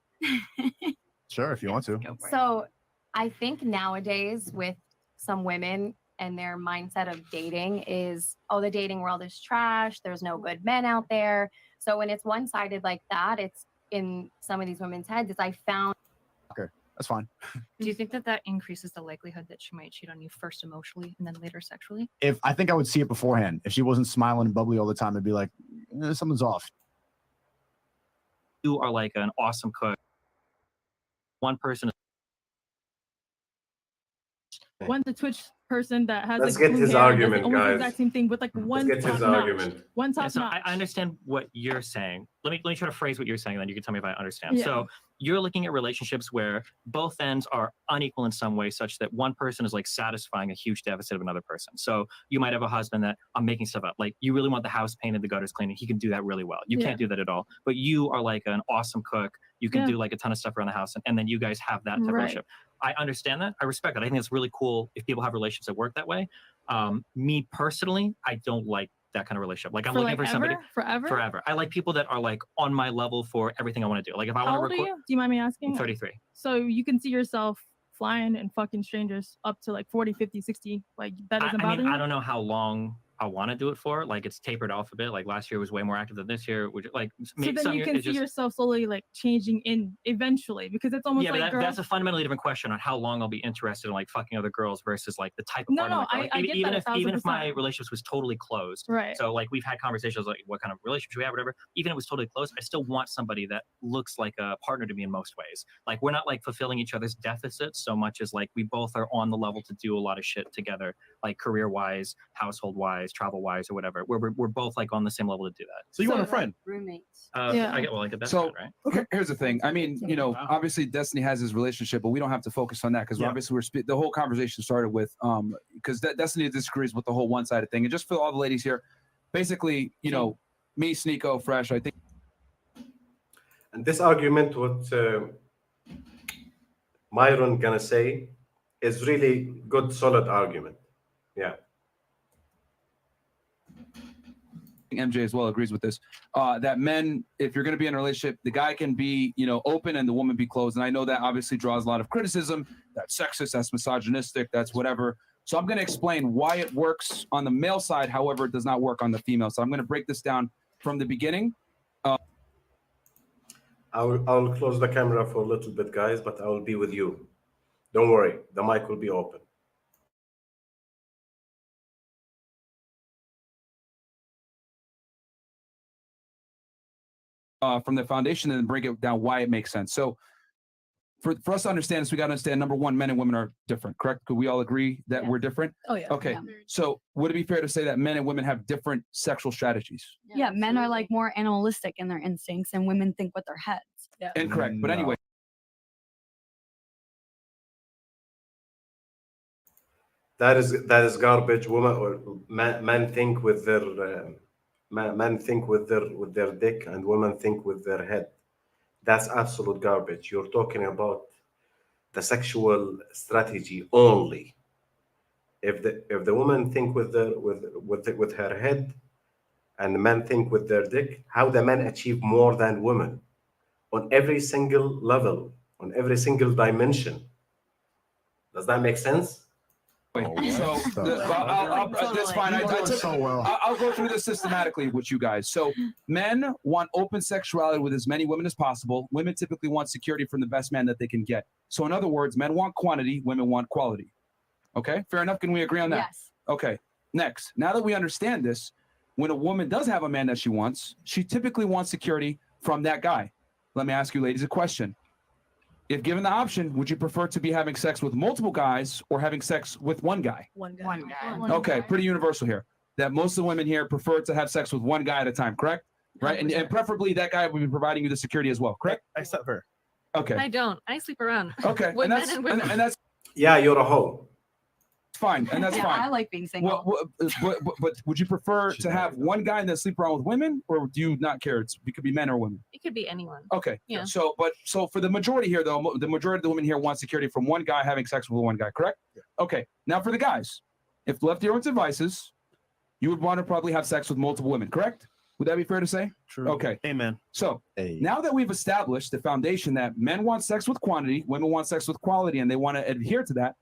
Sure, if you want to. So I think nowadays with some women and their mindset of dating is, oh, the dating world is trash. There's no good men out there. So when it's one-sided like that, it's in some of these women's heads. It's I found. Okay, that's fine. Do you think that increases the likelihood that she might cheat on you first emotionally and then later sexually? If I think I would see it beforehand. If she wasn't smiling and bubbly all the time, I'd be like, something's off. You are like an awesome cook. One person. When the Twitch person that has Let's like get blue his hair, does argument, almost the guys. exact same thing with like one get his top argument. notch. One Yeah, top so notch. I understand what you're saying. Let me try to phrase what you're saying, then you can tell me if I understand. Yeah. So you're looking at relationships where both ends are unequal in some way, such that one person is like satisfying a huge deficit of another person. So you might have a husband that I'm making stuff up. Like you really want the house painted, the gutters cleaned, and he can do that really well. You Yeah. can't do that at all. But you are like an awesome cook. You can Yeah. do like a ton of stuff around the house, and then you guys have that type of Right. relationship. I understand that. I respect that. I think it's really cool if people have relationships that work that way. Me personally, I don't like that kind of relationship. Like I'm looking for somebody forever. I like people that are like on my level for everything I want to do. Like if I How want old to are record, you? Do you mind me asking? I'm 33. So you can see yourself flying and fucking strangers up to like 40, 50, 60. Like that doesn't I bother mean, you? I don't know how long I want to do it for. Like it's tapered off a bit. Like last year was way more active than this year. Which like So maybe then some you year can it's see just, yourself slowly like changing in eventually because it's almost yeah, like but girls. that's a fundamentally different question on how long I'll be interested in like fucking other girls versus like the type of No, partner. no, like, I- like, I get even that if even if my 1000%. relationship was totally closed, Right. So like we've had conversations like what kind of relationship we have, whatever. Even if it was totally closed, I still want somebody that looks like a partner to me in most ways. Like we're not like fulfilling each other's deficits so much as like we both are on the level to do a lot of shit together, like career wise, household wise, travel wise, or whatever. We're both like on the same level to do that. So you want a friend? Roommates. Yeah. I get like a best So friend, right? here's the thing. I mean, you know, obviously Destiny has his relationship, but we don't have to focus on that because obviously the whole conversation started with because Destiny disagrees with the whole one-sided thing. And just for all the ladies here, basically, you know, me, Sneako, Fresh, I think. And this argument, what Myron gonna say, is really good, solid argument. Yeah. MJ as well agrees with this, that men, if you're going to be in a relationship, the guy can be, you know, open and the woman be closed. And I know that obviously draws a lot of criticism. That's sexist, that's misogynistic, that's whatever. So I'm going to explain why it works on the male side. However, it does not work on the female. So I'm going to break this down from the beginning. I'll close the camera for a little bit, guys, but I will be with you. Don't worry, the mic will be open. From the foundation and then break it down why it makes sense. So for us to understand this, we got to understand, number one, men and women are different, correct? Could we all agree that we're different? Oh, yeah. Okay. So would it be fair to say that men and women have different sexual strategies? Yeah, men are like more animalistic in their instincts, and women think with their heads. Yeah. Incorrect. But anyway. That is garbage. Women or men think with their men think with their dick, and women think with their head. That's absolute garbage. You're talking about the sexual strategy only. If the woman think with her head, and the men think with their dick, how the men achieve more than women on every single level, on every single dimension. Does that make sense? That's fine. I'll go through this systematically with you guys. So men want open sexuality with as many women as possible. Women typically want security from the best man that they can get. So in other words, men want quantity, women want quality. Okay, fair enough. Can we agree on that? Yes. Okay, next. Now that we understand this, when a woman does have a man that she wants, she typically wants security from that guy. Let me ask you ladies a question. If given the option, would you prefer to be having sex with multiple guys or having sex with one guy? One guy. One guy. Okay, pretty universal here. That most of the women here prefer to have sex with one guy at a time, correct? Right, and preferably that guy would be providing you the security as well, correct? Except her. Okay. I don't. I sleep around. Okay, With and men that's and women. and that's Yeah, you're a hoe. fine, and that's Yeah, fine. I like being single. But would you prefer to have one guy and then sleep around with women, or do you not care? It could be men or women. It could be anyone. Okay. Yeah. So for the majority here, though, the majority of the women here want security from one guy having sex with one guy, correct? Yeah. Okay. Now for the guys, if left to your own devices, you would want to probably have sex with multiple women, correct? Would that be fair to say? True. Okay. Amen. So now that we've established the foundation that men want sex with quantity, women want sex with quality, and they want to adhere to that,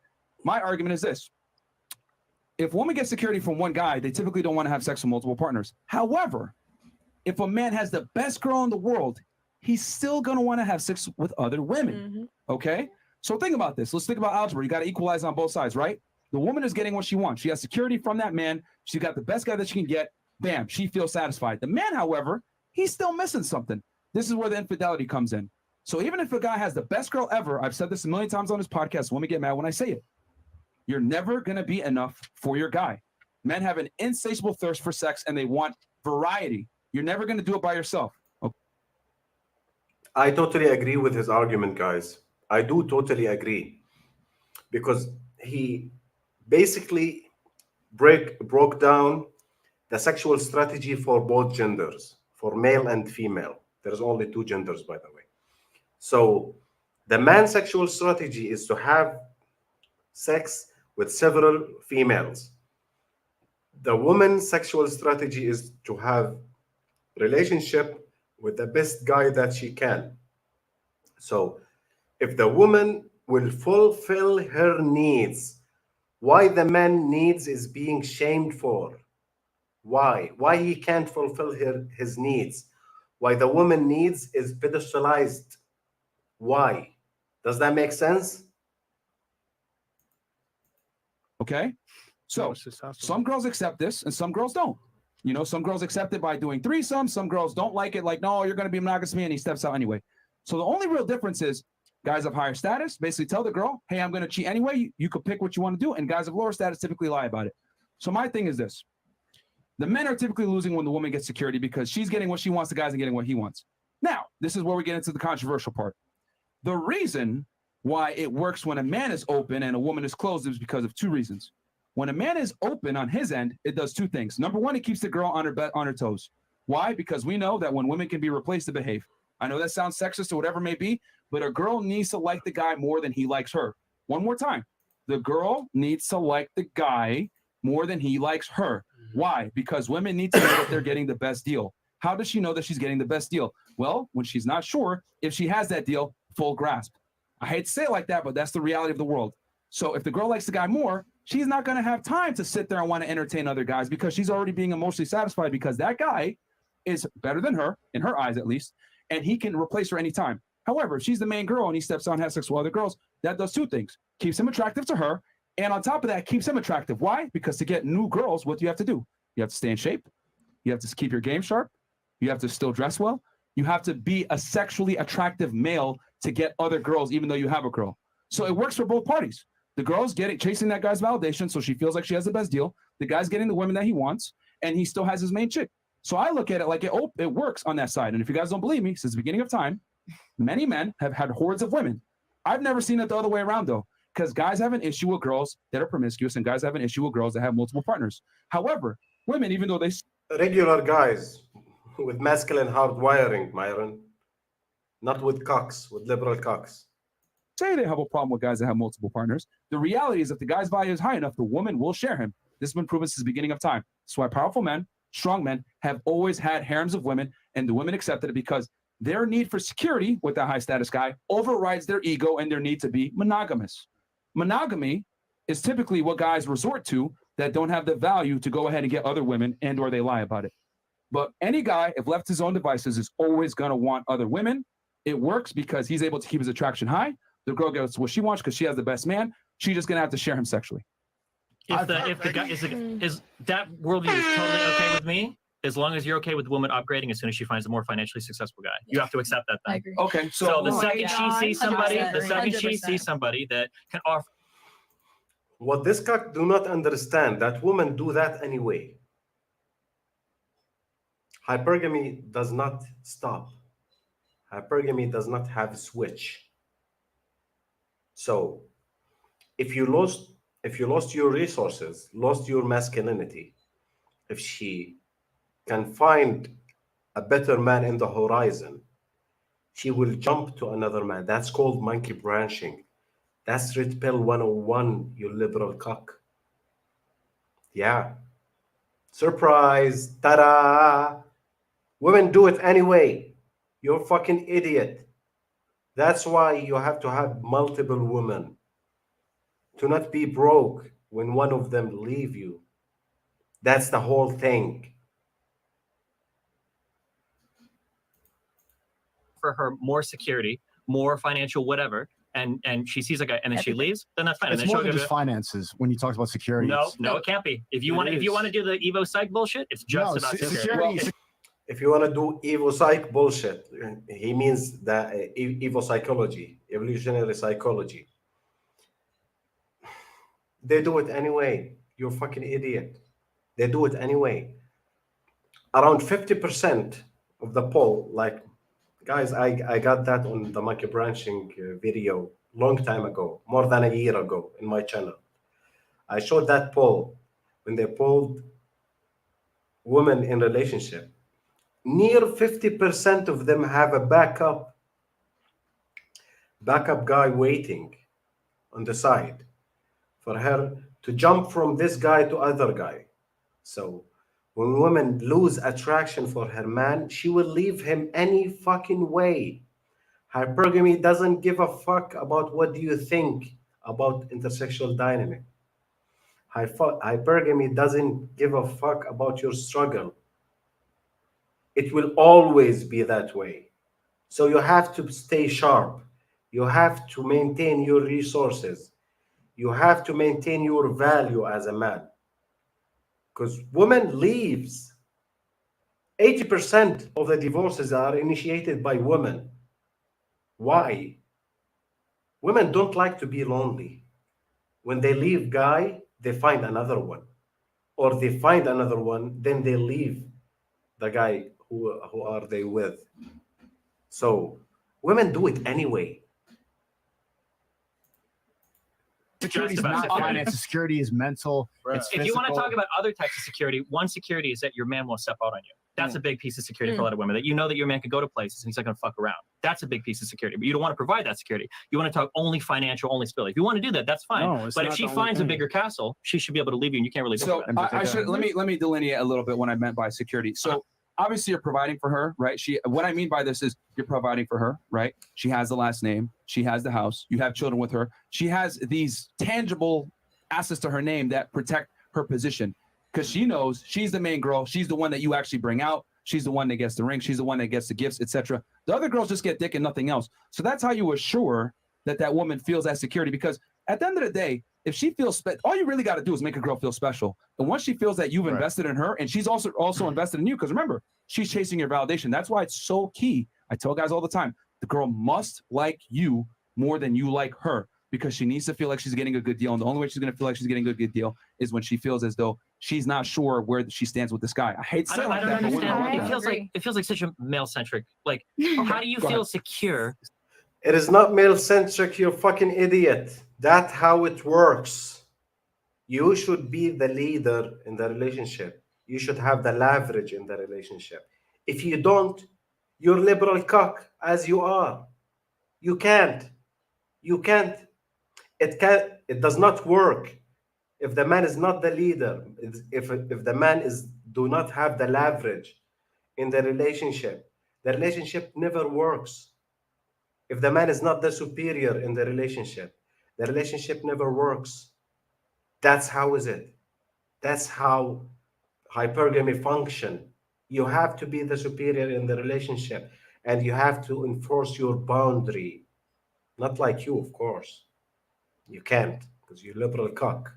my argument is this. If a woman gets security from one guy, they typically don't want to have sex with multiple partners. However, if a man has the best girl in the world, he's still going to want to have sex with other women. Okay? So think about this. Let's think about algebra. You got to equalize on both sides, right? The woman is getting what she wants. She has security from that man. She got the best guy that she can get. Bam, she feels satisfied. The man, however, he's still missing something. This is where the infidelity comes in. So even if a guy has the best girl ever, I've said this a million times on this podcast, women get mad when I say it. You're never going to be enough for your guy. Men have an insatiable thirst for sex and they want variety. You're never going to do it by yourself. Okay. I totally agree with his argument, guys. I do totally agree. Because he basically broke down the sexual strategy for both genders, for male and female. There's only two genders, by the way. So the man's sexual strategy is to have sex with several females. The woman's sexual strategy is to have relationship with the best guy that she can. So if the woman will fulfill her needs, why the man needs is being shamed for? Why he can't fulfill his needs? Why the woman needs is pedestalized? Why? Does that make sense? Okay. So some girls accept this and some girls don't. You know, some girls accept it by doing threesomes. Some girls don't like it. Like, no, you're going to be monogamous me, and he steps out anyway. So the only real difference is guys of higher status basically tell the girl, hey, I'm going to cheat anyway. You could pick what you want to do. And guys of lower status typically lie about it. So my thing is this. The men are typically losing when the woman gets security because she's getting what she wants, the guys are getting what he wants. Now, this is where we get into the controversial part. The reason why it works when a man is open and a woman is closed is because of two reasons. When a man is open on his end, it does two things. Number one, it keeps the girl on her toes. Why? Because we know that when women can be replaced to behave. I know that sounds sexist or whatever it may be, but a girl needs to like the guy more than he likes her. One more time. The girl needs to like the guy more than he likes her. Why? Because women need to know that they're getting the best deal. How does she know that she's getting the best deal? Well, when she's not sure if she has that deal, full grasp. I hate to say it like that, but that's the reality of the world. So if the girl likes the guy more, she's not going to have time to sit there and want to entertain other guys because she's already being emotionally satisfied because that guy is better than her, in her eyes at least, and he can replace her anytime. However, if she's the main girl and he steps on, has sex with other girls, that does two things. Keeps him attractive to her, and on top of that, keeps him attractive. Why? Because to get new girls, what do you have to do? You have to stay in shape. You have to keep your game sharp. You have to still dress well. You have to be a sexually attractive male to get other girls, even though you have a girl. So it works for both parties. The girl's chasing that guy's validation, so she feels like she has the best deal. The guy's getting the women that he wants, and he still has his main chick. So I look at it like it works on that side. And if you guys don't believe me, since the beginning of time, many men have had hordes of women. I've never seen it the other way around, though, because guys have an issue with girls that are promiscuous, and guys have an issue with girls that have multiple partners. However, women, even though they... Regular guys with masculine hardwiring, Myron. Not with cocks, with liberal cocks. Say they have a problem with guys that have multiple partners. The reality is if the guy's value is high enough, the woman will share him. This has been proven since the beginning of time. That's why powerful men, strong men, have always had harems of women, and the women accepted it because their need for security with that high status guy overrides their ego and their need to be monogamous. Monogamy is typically what guys resort to that don't have the value to go ahead and get other women and or they lie about it. But any guy, if left to his own devices, is always going to want other women. It works because he's able to keep his attraction high. The girl gets what she wants because she has the best man. She's just going to have to share him sexually. If the guy is that worldview is totally okay with me, as long as you're okay with the woman upgrading as soon as she finds a more financially successful guy. You have to accept that then. I agree. Okay, so the second she sees somebody, that can offer. What this cock do not understand, that women do that anyway. Hypergamy does not stop. Hypergamy does not have a switch. So if you lost your resources, lost your masculinity, if she can find a better man in the horizon, she will jump to another man. That's called monkey branching. That's Red Pill 101, you liberal cock. Yeah. Surprise. Ta-da. Women do it anyway. You're a fucking idiot. That's why you have to have multiple women. To not be broke when one of them leave you. That's the whole thing. For her more security, more financial whatever, and she sees a guy and then she leaves, then that's fine. It's and then more than just finances when you talk about security. No, it can't be. If you want to do the Evo Psych bullshit, it's just about security. If you want to do Evo Psych bullshit, he means that Evo psychology, evolutionary psychology. They do it anyway. You're fucking idiot. They do it anyway. Around 50% of the poll, like, guys, I got that on the monkey branching video long time ago, more than a year ago in my channel. I showed that poll when they polled women in relationship. Near 50% of them have a backup guy waiting on the side for her to jump from this guy to other guy. So when women lose attraction for her man, she will leave him any fucking way. Hypergamy doesn't give a fuck about what do you think about intersexual dynamic. Hypergamy doesn't give a fuck about your struggle. It will always be that way. So you have to stay sharp. You have to maintain your resources. You have to maintain your value as a man. Because women leaves. 80% of the divorces are initiated by women. Why? Women don't like to be lonely. When they leave guy, they find another one. Or they find another one, then they leave the guy who are they with. So women do it anyway. Security is not finance. Security is mental. It's if you want to physical. talk about other types of security, one security is that your man won't step out on you. That's a big piece of security for a lot of women, that you know that your man can go to places and he's not going to fuck around. That's a big piece of security, but you don't want to provide that security. You want to talk only financial, only stability. If you want to do that, that's fine. No, but if she finds a bigger castle, she should be able to leave you and you can't really do So that. I should let me delineate a little bit what I meant by security. So obviously you're providing for her, right? What I mean by this is you're providing for her, right? She has the last name, she has the house, you have children with her. She has these tangible assets to her name that protect her position because she knows she's the main girl. She's the one that you actually bring out. She's the one that gets the ring. She's the one that gets the gifts, etc. The other girls just get dick and nothing else. So that's how you assure that woman feels that security. Because at the end of the day, if she feels all you really got to do is make a girl feel special. And once she feels that you've invested in her and she's also invested in you, because remember, she's chasing your validation. That's why it's so key. I tell guys all the time, the girl must like you more than you like her, because she needs to feel like she's getting a good deal. And the only way she's going to feel like she's getting a good deal is when she feels as though she's not sure where she stands with this guy. I hate saying I don't that. understand. It feels like such a male centric. Like, how do you feel secure? It is not male centric, you fucking idiot. That's how it works. You should be the leader in the relationship. You should have the leverage in the relationship. If you don't, you're liberal cock as you are. You can't. It does not work. If the man is not the leader, if the man do not have the leverage in the relationship never works. If the man is not the superior in the relationship never works. That's how is it. That's how hypergamy function. You have to be the superior in the relationship, and you have to enforce your boundary. Not like you, of course. You can't, because you're liberal cock.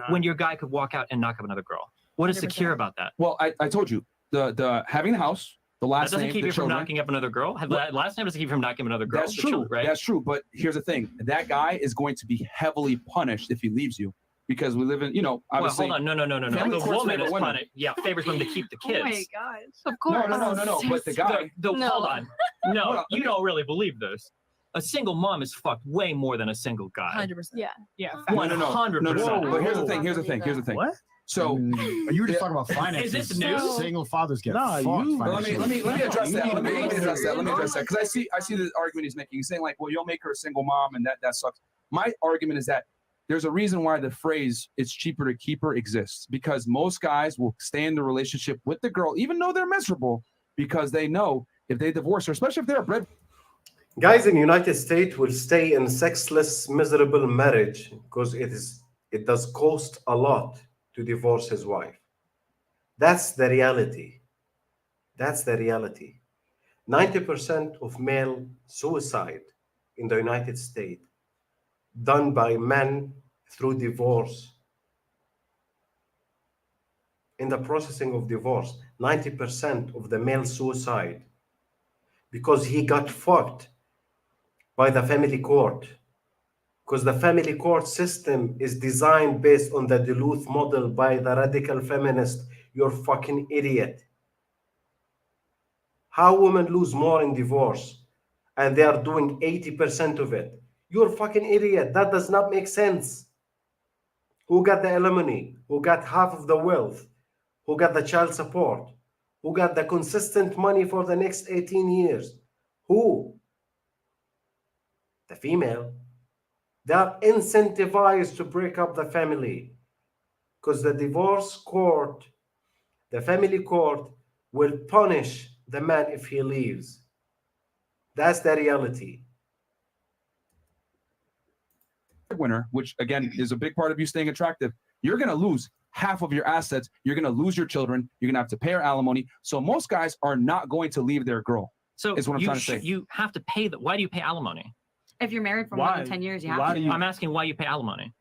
When your guy could walk out and knock up another girl, what is secure about that? Well, I told you the having the house, the last that doesn't name, keep the you from children. knocking up another girl. Last name doesn't keep you from knocking up another girl. That's true, right? That's true. But here's the thing: that guy is going to be heavily punished if he leaves you, because we live in, obviously. Well, hold on, no. family The courts woman favor is women. punished. Yeah, favors women to keep the kids. Oh my gosh. Of course. No. But the guy. Hold on. No, you don't really believe this. A single mom is fucked way more than a single guy. 100%. Yeah. Yeah. 100%. No. But here's the thing. What? So you were just talking about finances. Is this new? Single fathers get Nah, fucked. you- Let me address that. Let me address that. Oh Because I see the argument he's making. He's saying like, well, you'll make her a single mom, and that sucks. My argument is that there's a reason why the phrase "it's cheaper to keep her" exists, because most guys will stay in the relationship with the girl even though they're miserable, because they know if they divorce her, especially if they're a bread. Guys in the United States will stay in sexless, miserable marriage because it does cost a lot to divorce his wife. That's the reality. 90% of male suicide in the United States done by men through divorce. In the processing of divorce, 90% of the male suicide because he got fucked. by the family court. Because the family court system is designed based on the Duluth model by the radical feminist. You're fucking idiot. How women lose more in divorce and they are doing 80% of it. You're fucking idiot. That does not make sense. Who got the alimony? Who got half of the wealth? Who got the child support? Who got the consistent money for the next 18 years? Who? The female. They are incentivized to break up the family because the divorce court, the family court, will punish the man if he leaves. That's the reality. Winner, which again is a big part of you staying attractive, you're going to lose half of your assets. You're going to lose your children. You're going to have to pay her alimony. So most guys are not going to leave their girl. So is what I'm trying to say. You have to pay that. Why do you pay alimony? If you're married for more than 10 years, you have to. I'm asking why you pay alimony.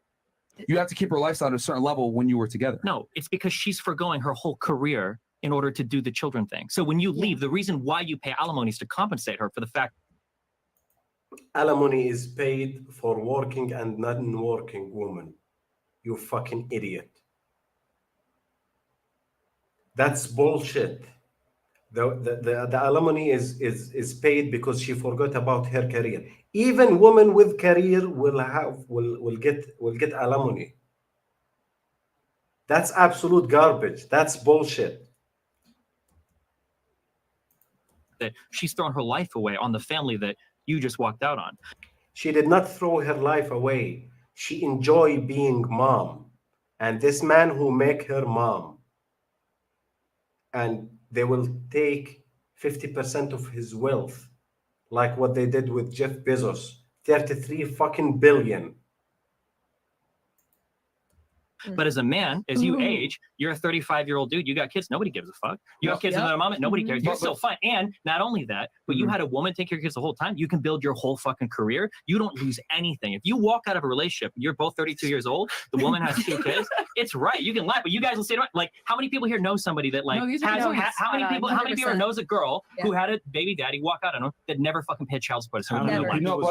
You have to keep her lifestyle at a certain level when you were together. No, it's because she's forgoing her whole career in order to do the children thing. So when you leave, the reason why you pay alimony is to compensate her for the fact. Alimony is paid for working and non-working women. You fucking idiot. That's bullshit. The alimony is paid because she forgot about her career. Even women with career will get alimony. That's absolute garbage. That's bullshit. That she's thrown her life away on the family that you just walked out on. She did not throw her life away. She enjoyed being mom. And this man who make her mom. And they will take 50% of his wealth, like what they did with Jeff Bezos, 33 fucking billion. But as a man, as you age, you're a 35-year-old dude. You got kids. Nobody gives a fuck. You have kids with a mom. Nobody cares. You're still fine. And not only that, but you had a woman take care of your kids the whole time. You can build your whole fucking career. You don't lose anything. If you walk out of a relationship, you're both 32 years old. The woman has 2 kids. It's right. You can laugh, but you guys will say, like, how many people here know somebody that like how many people knows a girl who had a baby daddy walk out on them that never fucking paid child support? Everybody knows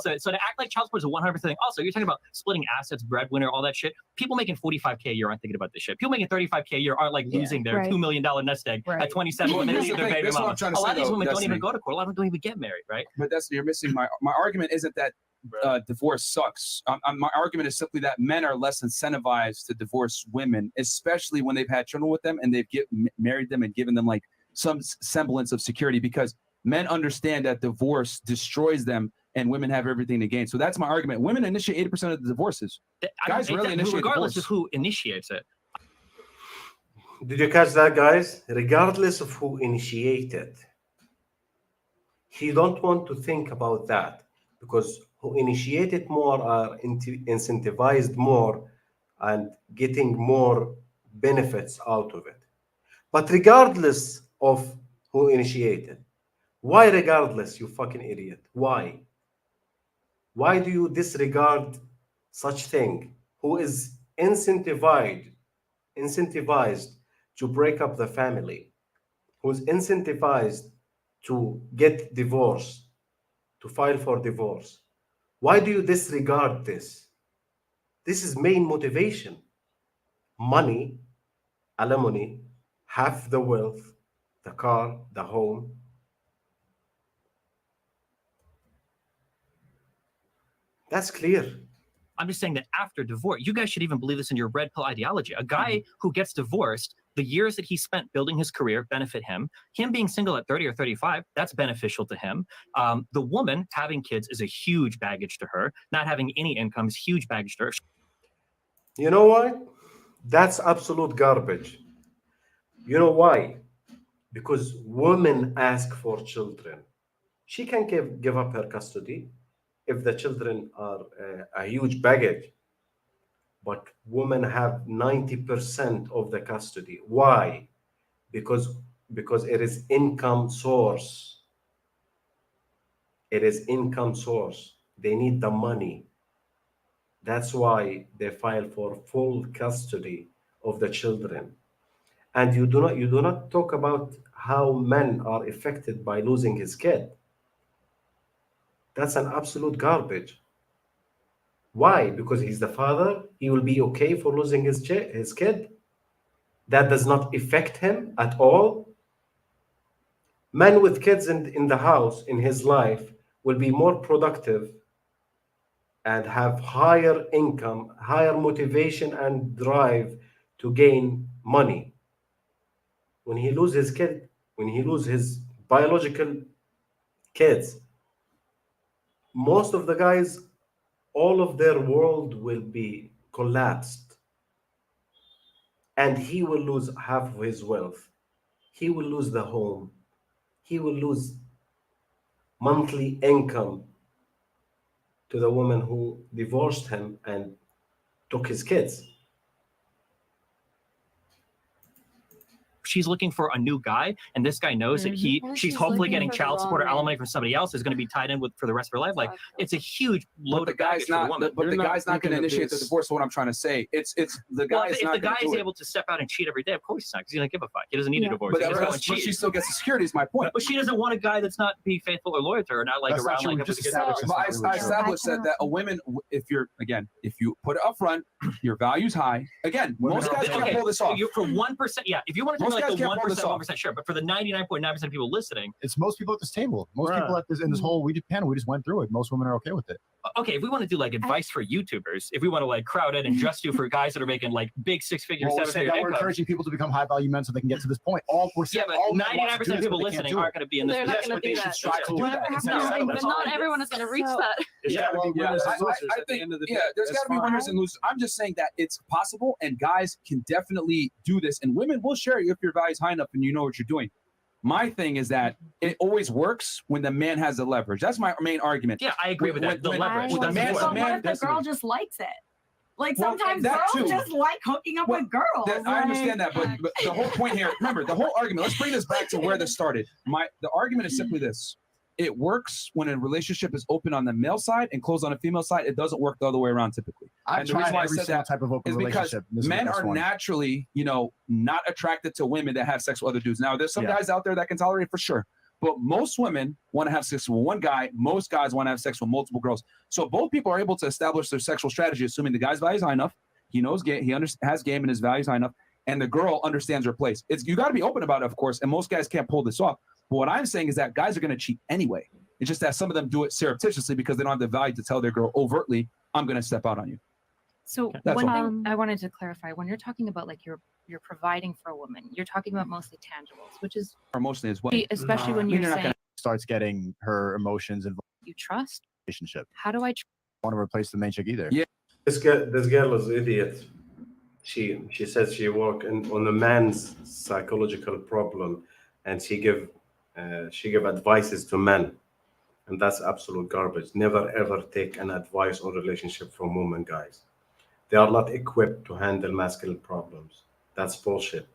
that. So to act like child support is a 100% thing. Also, you're talking about splitting assets, breadwinner, all that shit. People making $45K a year aren't thinking about this shit. People making $35K a year aren't like losing their $2 million nest egg at 27 when they leave their baby mama. A lot of these women don't even go to court. A lot of them don't even get married, right? But you're missing my argument. Isn't that divorce sucks? My argument is simply that men are less incentivized to divorce women, especially when they've had children with them and they've married them and given them like some semblance of security, because men understand that divorce destroys them and women have everything to gain. So that's my argument. Women initiate 80% of the divorces. Guys really initiate regardless divorce. of who initiates it. Did you catch that, guys? Regardless of who initiated, he don't want to think about that, because who initiated more are incentivized more and getting more benefits out of it. But regardless of who initiated, why regardless, you fucking idiot? Why? Why do you disregard such thing? Who is incentivized to break up the family? Who's incentivized to get divorced, to file for divorce? Why do you disregard this? This is main motivation. Money, alimony, half the wealth, the car, the home. That's clear. I'm just saying that after divorce, you guys should even believe this in your red pill ideology. A guy who gets divorced, the years that he spent building his career benefit him. Him being single at 30 or 35, that's beneficial to him. The woman having kids is a huge baggage to her. Not having any income is huge baggage to her. You know what? That's absolute garbage. You know why? Because women ask for children. She can give up her custody if the children are a huge baggage. But women have 90% of the custody. Why? Because it is income source. It is income source. They need the money. That's why they file for full custody of the children. And you do not talk about how men are affected by losing his kid. That's an absolute garbage. Why? Because he's the father. He will be okay for losing his kid. That does not affect him at all. Men with kids in the house in his life will be more productive and have higher income, higher motivation and drive to gain money. When he loses his biological kids, most of the guys, all of their world will be collapsed, and he will lose half of his wealth. He will lose the home. He will lose monthly income to the woman who divorced him and took his kids. She's looking for a new guy, and this guy knows that she's hopefully getting child support or alimony from somebody else is going to be tied in with for the rest of her life. Like, it's a huge load of baggage for the woman. But the guy's not going to initiate the divorce. What I'm trying to say, it's the guy. If the guy is able to step out and cheat every day, of course he's not, because he doesn't give a fuck. He doesn't need a divorce. But she still gets the security. Is my point. But she doesn't want a guy that's not be faithful or loyal to her, not like around like. I established that a woman, if you put it up front, your value's high. Again, most guys can't pull this off. For 1%, yeah. If you want to do like the 1%. Sure, but for the 99.9% of people listening, it's most people at this table. Most people at this in this whole panel, we just went through it. Most women are okay with it. Okay, if we want to do like advice for YouTubers, if we want to like crowd in and just do for guys that are making like big 6-figure, 7-figure we're encouraging people to become high value men so they can get to this point. All we're saying, but 99% of people listening aren't going to be in this. They're not going to do that. But not everyone is going to reach that. I think there's got to be winners and losers. I'm just saying that it's possible, and guys can definitely do this, and women will share you if your value's high enough and you know what you're doing. My thing is that it always works when the man has the leverage. That's my main argument. Yeah, I agree with that. The leverage. What if the girl just likes it? Like sometimes girls just like hooking up with girls. I understand that, but the whole point here, remember, the whole argument, let's bring this back to where this started. The argument is simply this. It works when a relationship is open on the male side and closed on the female side. It doesn't work the other way around typically. And the reason why I said that type of open relationship is because men are naturally, not attracted to women that have sex with other dudes. Now, there's some guys out there that can tolerate it for sure, but most women want to have sex with one guy. Most guys want to have sex with multiple girls. So both people are able to establish their sexual strategy, assuming the guy's value is high enough, he knows game, has game, and his value is high enough, and the girl understands her place. You got to be open about it, of course, and most guys can't pull this off. But what I'm saying is that guys are going to cheat anyway. It's just that some of them do it surreptitiously because they don't have the value to tell their girl overtly, I'm going to step out on you. So one thing I wanted to clarify, when you're talking about like you're providing for a woman, you're talking about mostly tangibles, which is emotionally as well. Especially when you're saying starts getting her emotions involved. You trust relationship. How do I want to replace the main chick either? Yeah, this girl is an idiot. She says she work on the man's psychological problem, and she give advices to men, and that's absolute garbage. Never ever take an advice or relationship from women, guys. They are not equipped to handle masculine problems. That's bullshit.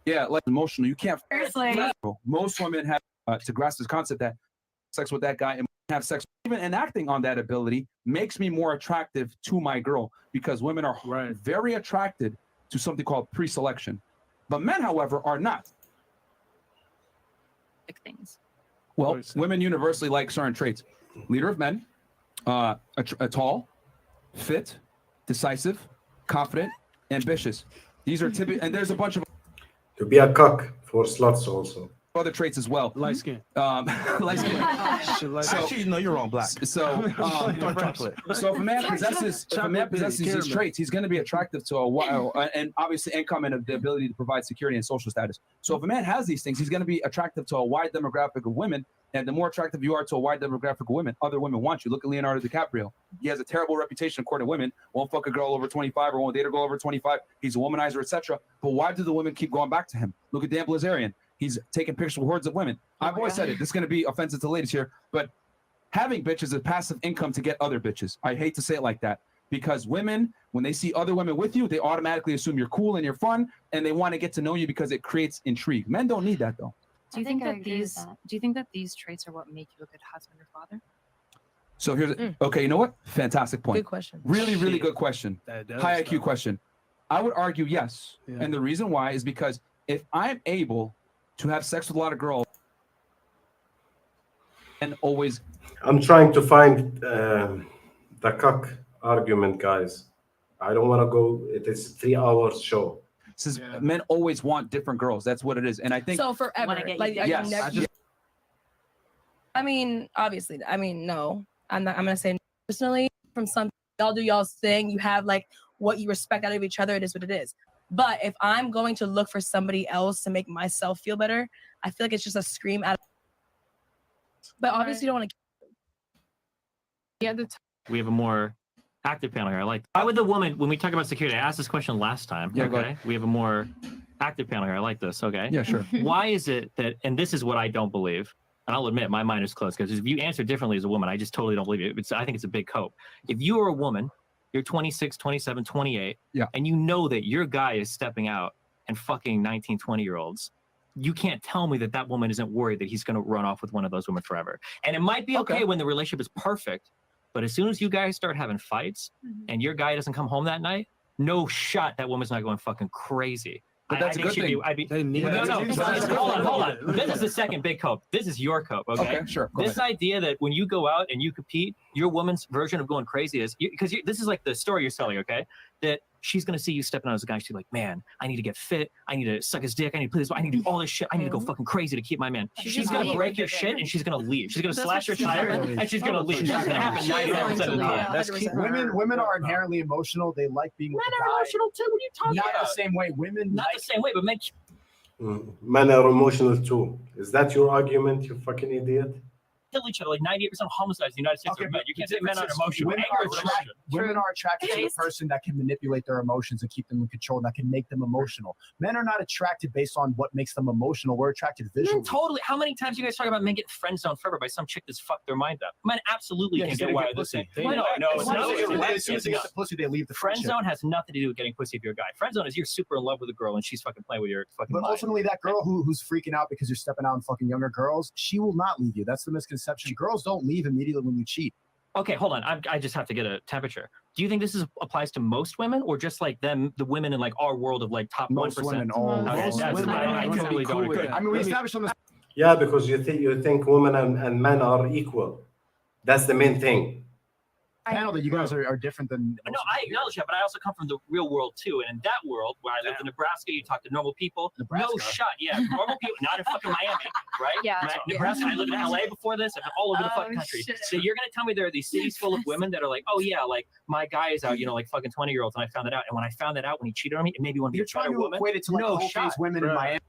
Yeah, like emotional. You can't. Seriously. Most women have to grasp this concept that sex with that guy and have sex. Even enacting on that ability makes me more attractive to my girl because women are very attracted to something called pre-selection, but men, however, are not. Things. Well, women universally like certain traits: leader of men, a tall, fit, decisive, confident, ambitious. These are typical, and there's a bunch of to be a cock for sluts also. Other traits as well. Light skin. Light skin. Actually, no, you're wrong. Black. So if a man possesses these traits, he's going to be attractive to and obviously income and the ability to provide security and social status. So if a man has these things, he's going to be attractive to a wide demographic of women. And the more attractive you are to a wide demographic of women, other women want you. Look at Leonardo DiCaprio. He has a terrible reputation according to women. Won't fuck a girl over 25 or won't date a girl over 25. He's a womanizer, etc. But why do the women keep going back to him? Look at Dan Bilzerian. He's taking pictures with hordes of women. I've always said it. This is going to be offensive to ladies here, but having bitches is passive income to get other bitches. I hate to say it like that because women, when they see other women with you, they automatically assume you're cool and you're fun, and they want to get to know you because it creates intrigue. Men don't need that though. Do you think that these traits are what make you a good husband or father? So here's okay. You know what? Fantastic point. Good question. Really, really good question. High IQ question. I would argue yes, Yeah. and the reason why is because if I'm able to have sex with a lot of girls and always I'm trying to find the cuck argument, guys. I don't want to go. It is 3 hours show. Says men always want different girls. That's what it is. And I think So forever. Like yes. I mean, obviously, I mean, no. I'm gonna say personally, from some y'all do y'all's thing. You have like what you respect out of each other. It is what it is. But if I'm going to look for somebody else to make myself feel better, I feel like it's just a scream out. But obviously, you don't want to. Yeah, we have a more active panel here. I like. Why would the woman, when we talk about security, I asked this question last time. Yeah, go okay. ahead. We have a more active panel here. I like this. Okay. Yeah, sure. Why is it that, and this is what I don't believe, and I'll admit my mind is closed because if you answer differently as a woman, I just totally don't believe it. I think it's a big hope. If you are a woman, you're 26, 27, 28, and you know that your guy is stepping out and fucking 19, 20-year-olds, you can't tell me that that woman isn't worried that he's going to run off with one of those women forever. And it might be okay when the relationship is perfect, but as soon as you guys start having fights and your guy doesn't come home that night, no shot that woman's not going fucking crazy. But that's a good thing. Hold on. This is the second big cope. This is your cope, okay? Okay, sure. This idea that when you go out and you compete, your woman's version of going crazy is, because this is like the story you're selling, okay? That she's going to see you stepping out as a guy. She's like, man, I need to get fit. I need to suck his dick. I need to play this. I need to do all this shit. I need to go fucking crazy to keep my man. She's going to break your shit and she's going to leave. She's going to slash your tire and she's going to leave. That's going to happen 99% of the time. That's key. Women are inherently emotional. They like being with Men the are guy. emotional too. What are you talking Not about? the same way. Women Not the same way, but men. Men are emotional too. Is that your argument, you fucking idiot? Kill each other. Like 98% of homicides in the United States are men. You can't say men are emotional. Women are attracted to a person that can manipulate their emotions and keep them in control, and that can make them emotional. Men are not attracted based on what makes them emotional. We're attracted visually. Men totally. How many times you guys talk about men getting friend zoned forever by some chick that's fucked their mind up? Men absolutely can get wired this thing. No, as soon as they get the pussy, they leave the friend friendship. zone has nothing to do with getting pussy if you're a guy. Friend zone is you're super in love with a girl and she's fucking playing with your fucking But mind. ultimately, that girl who's freaking out because you're stepping out and fucking younger girls, she will not leave you. That's the misconception. Girls don't leave immediately when you cheat. Okay, hold on. I just have to get a temperature. Do you think this applies to most women, or just like the women in like our world of like top 1%? Most women, I totally don't agree. I mean, we established on this. Yeah, because you think women and men are equal. That's the main thing. I know that you guys are different than. No, I acknowledge that, but I also come from the real world too. And in that world, where I lived in Nebraska, you talk to normal people. No shot. Yeah, normal people, not in fucking Miami, right? Yeah. Nebraska. I lived in LA before this. I've been all over the fucking country. Shit. So you're gonna tell me there are these cities full of women that are like, oh yeah, like my guy is out, like fucking 20-year-olds, and I found that out. And when I found that out when he cheated on me, it made me want to be a better woman. Equate it to like no whole shot. phase women in Miami.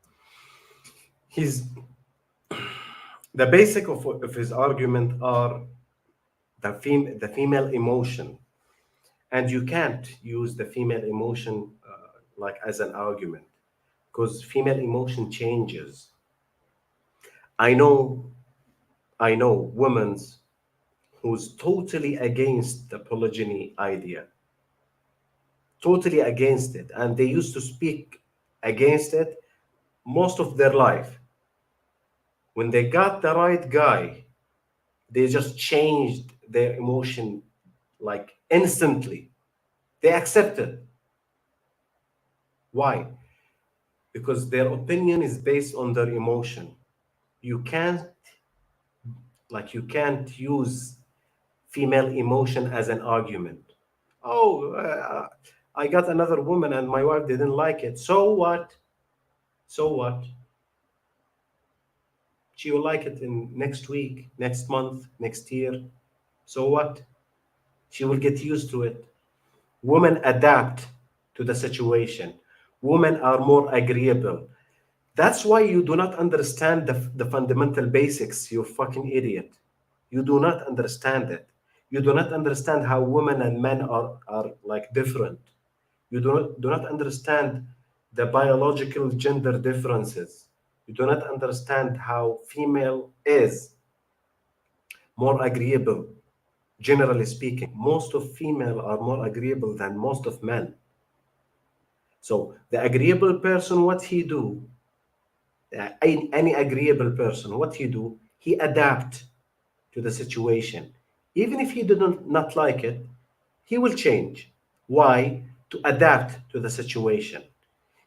The basic of his argument are the female emotion, and you can't use the female emotion like as an argument, because female emotion changes. I know women who's totally against the polygyny idea, totally against it, and they used to speak against it most of their life. When they got the right guy, they just changed their emotion like instantly. They accepted. Why? Because their opinion is based on their emotion. You can't use female emotion as an argument. Oh, I got another woman and my wife didn't like it. So what? So what? She will like it in next week, next month, next year. So what? She will get used to it. Women adapt to the situation. Women are more agreeable. That's why you do not understand the fundamental basics, you fucking idiot. You do not understand it. You do not understand how women and men are like different. You do not understand the biological gender differences. You do not understand how female is more agreeable. Generally speaking, most of female are more agreeable than most of men. So the agreeable person, what he do, any agreeable person, what he do, he adapt to the situation. Even if he did not like it, he will change. Why? To adapt to the situation.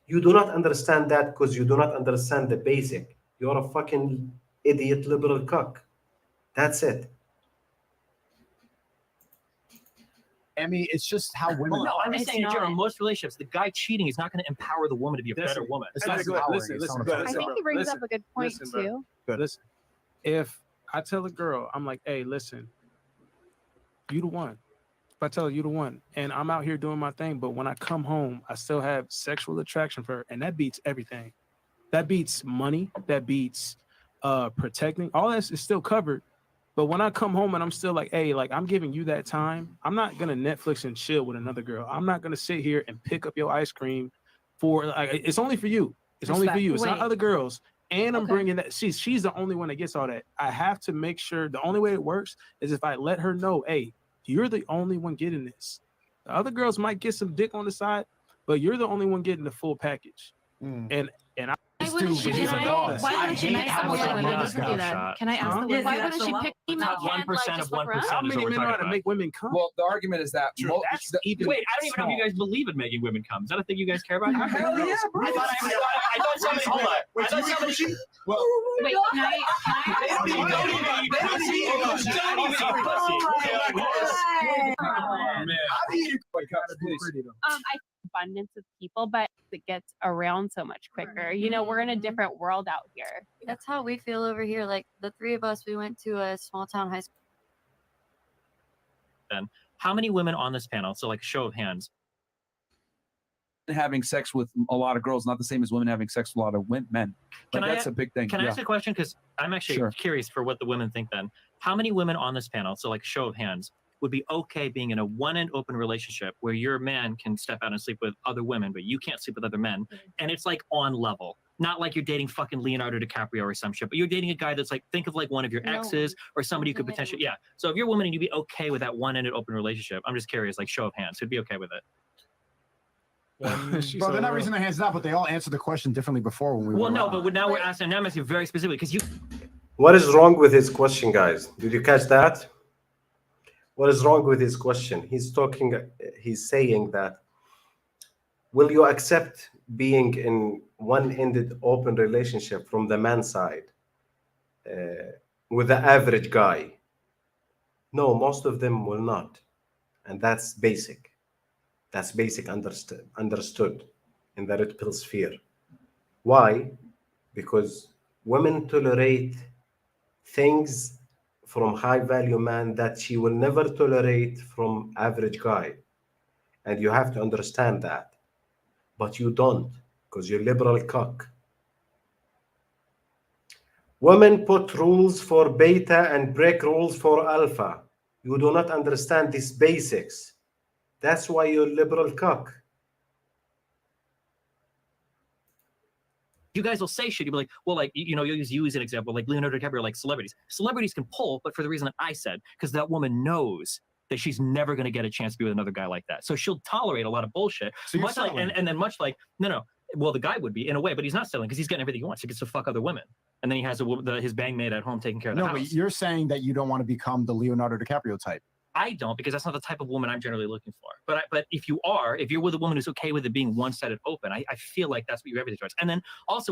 You do not understand that because you do not understand the basic. You're a fucking idiot liberal cuck. That's it. I mean, it's just how women. No, I'm just It's saying in general, not. most relationships, the guy cheating is not going to empower the woman to be a better woman. It's not Listen, empowering, listen, it's listen, not bro, I listen, think bro, he brings listen, up a good point listen, bro. too. Listen, if I tell a girl, I'm like, hey, listen, you the one. If I tell her you the one, and I'm out here doing my thing, but when I come home, I still have sexual attraction for her, and that beats everything. That beats money. That beats protecting. All that is still covered. But when I come home and I'm still like, hey, like I'm giving you that time, I'm not gonna Netflix and chill with another girl. I'm not gonna sit here and pick up your ice cream for like it's only for you. It's only for you. It's not Wait. other girls. And I'm Okay. bringing that. She's the only one that gets all that. I have to make sure the only way it works is if I let her know, hey, you're the only one getting this. The other girls might get some dick on the side, but you're the only one getting the full package. And I Why wouldn't she, he's a dog. why wouldn't she pick someone like women to do that? Can I ask the women? Why wouldn't she pick female Top 1% of 1% How is many what we're men know how talking to about. make women come? Well, the argument is that True. That's even Wait, I don't even know if you guys believe in making women come. Is that a thing you guys care about? Hell yeah, bro. I thought somebody. Hold on. I thought somebody. Well, Wait, can I abundance of people, but it gets around so much quicker. You know, we're in a different world out here. That's how we feel over here. Like the three of us, we went to a small town high school. Then, how many women on this panel? So, like, show of hands. Having sex with a lot of girls, not the same as women having sex with a lot of men. Like, that's a big thing. Can I ask a question? Because I'm actually Sure. curious for what the women think then. How many women on this panel, so like show of hands, would be okay being in a one-end open relationship where your man can step out and sleep with other women, but you can't sleep with other men, and it's like on level? Not like you're dating fucking Leonardo DiCaprio or some shit, but you're dating a guy that's like, think of like one of your exes or somebody you could potentially, yeah. So if you're a woman and you'd be okay with that one-ended open relationship, I'm just curious, like show of hands, who'd be okay with it? Bro, they're not raising their hands now, but they all answered the question differently before when we Well, were no, around. but now we're asking very specifically because you. What is wrong with his question, guys? Did you catch that? What is wrong with his question? He's saying that, will you accept being in one-ended open relationship from the man's side with the average guy? No, most of them will not. And that's basic. That's basic understood in the red pill sphere. Why? Because women tolerate things from high value man that she will never tolerate from average guy. And you have to understand that. But you don't, because you're liberal cock. Women put rules for beta and break rules for alpha. You do not understand these basics. That's why you're liberal cock. You guys will say shit. You'll be like, well, like, you know, you'll use you as an example, like Leonardo DiCaprio, like celebrities. Celebrities can pull, but for the reason that I said, because that woman knows that she's never going to get a chance to be with another guy like that. So she'll tolerate a lot of bullshit. So you're much like, settling. and then much like, no. Well, the guy would be in a way, but he's not selling because he's getting everything he wants. He gets to fuck other women, and then he has his bangmate at home taking care of the No, house. but you're saying that you don't want to become the Leonardo DiCaprio type. I don't, because that's not the type of woman I'm generally looking for. But if you're with a woman who's okay with it being one-sided open, I feel like that's what you're everything towards. And then also,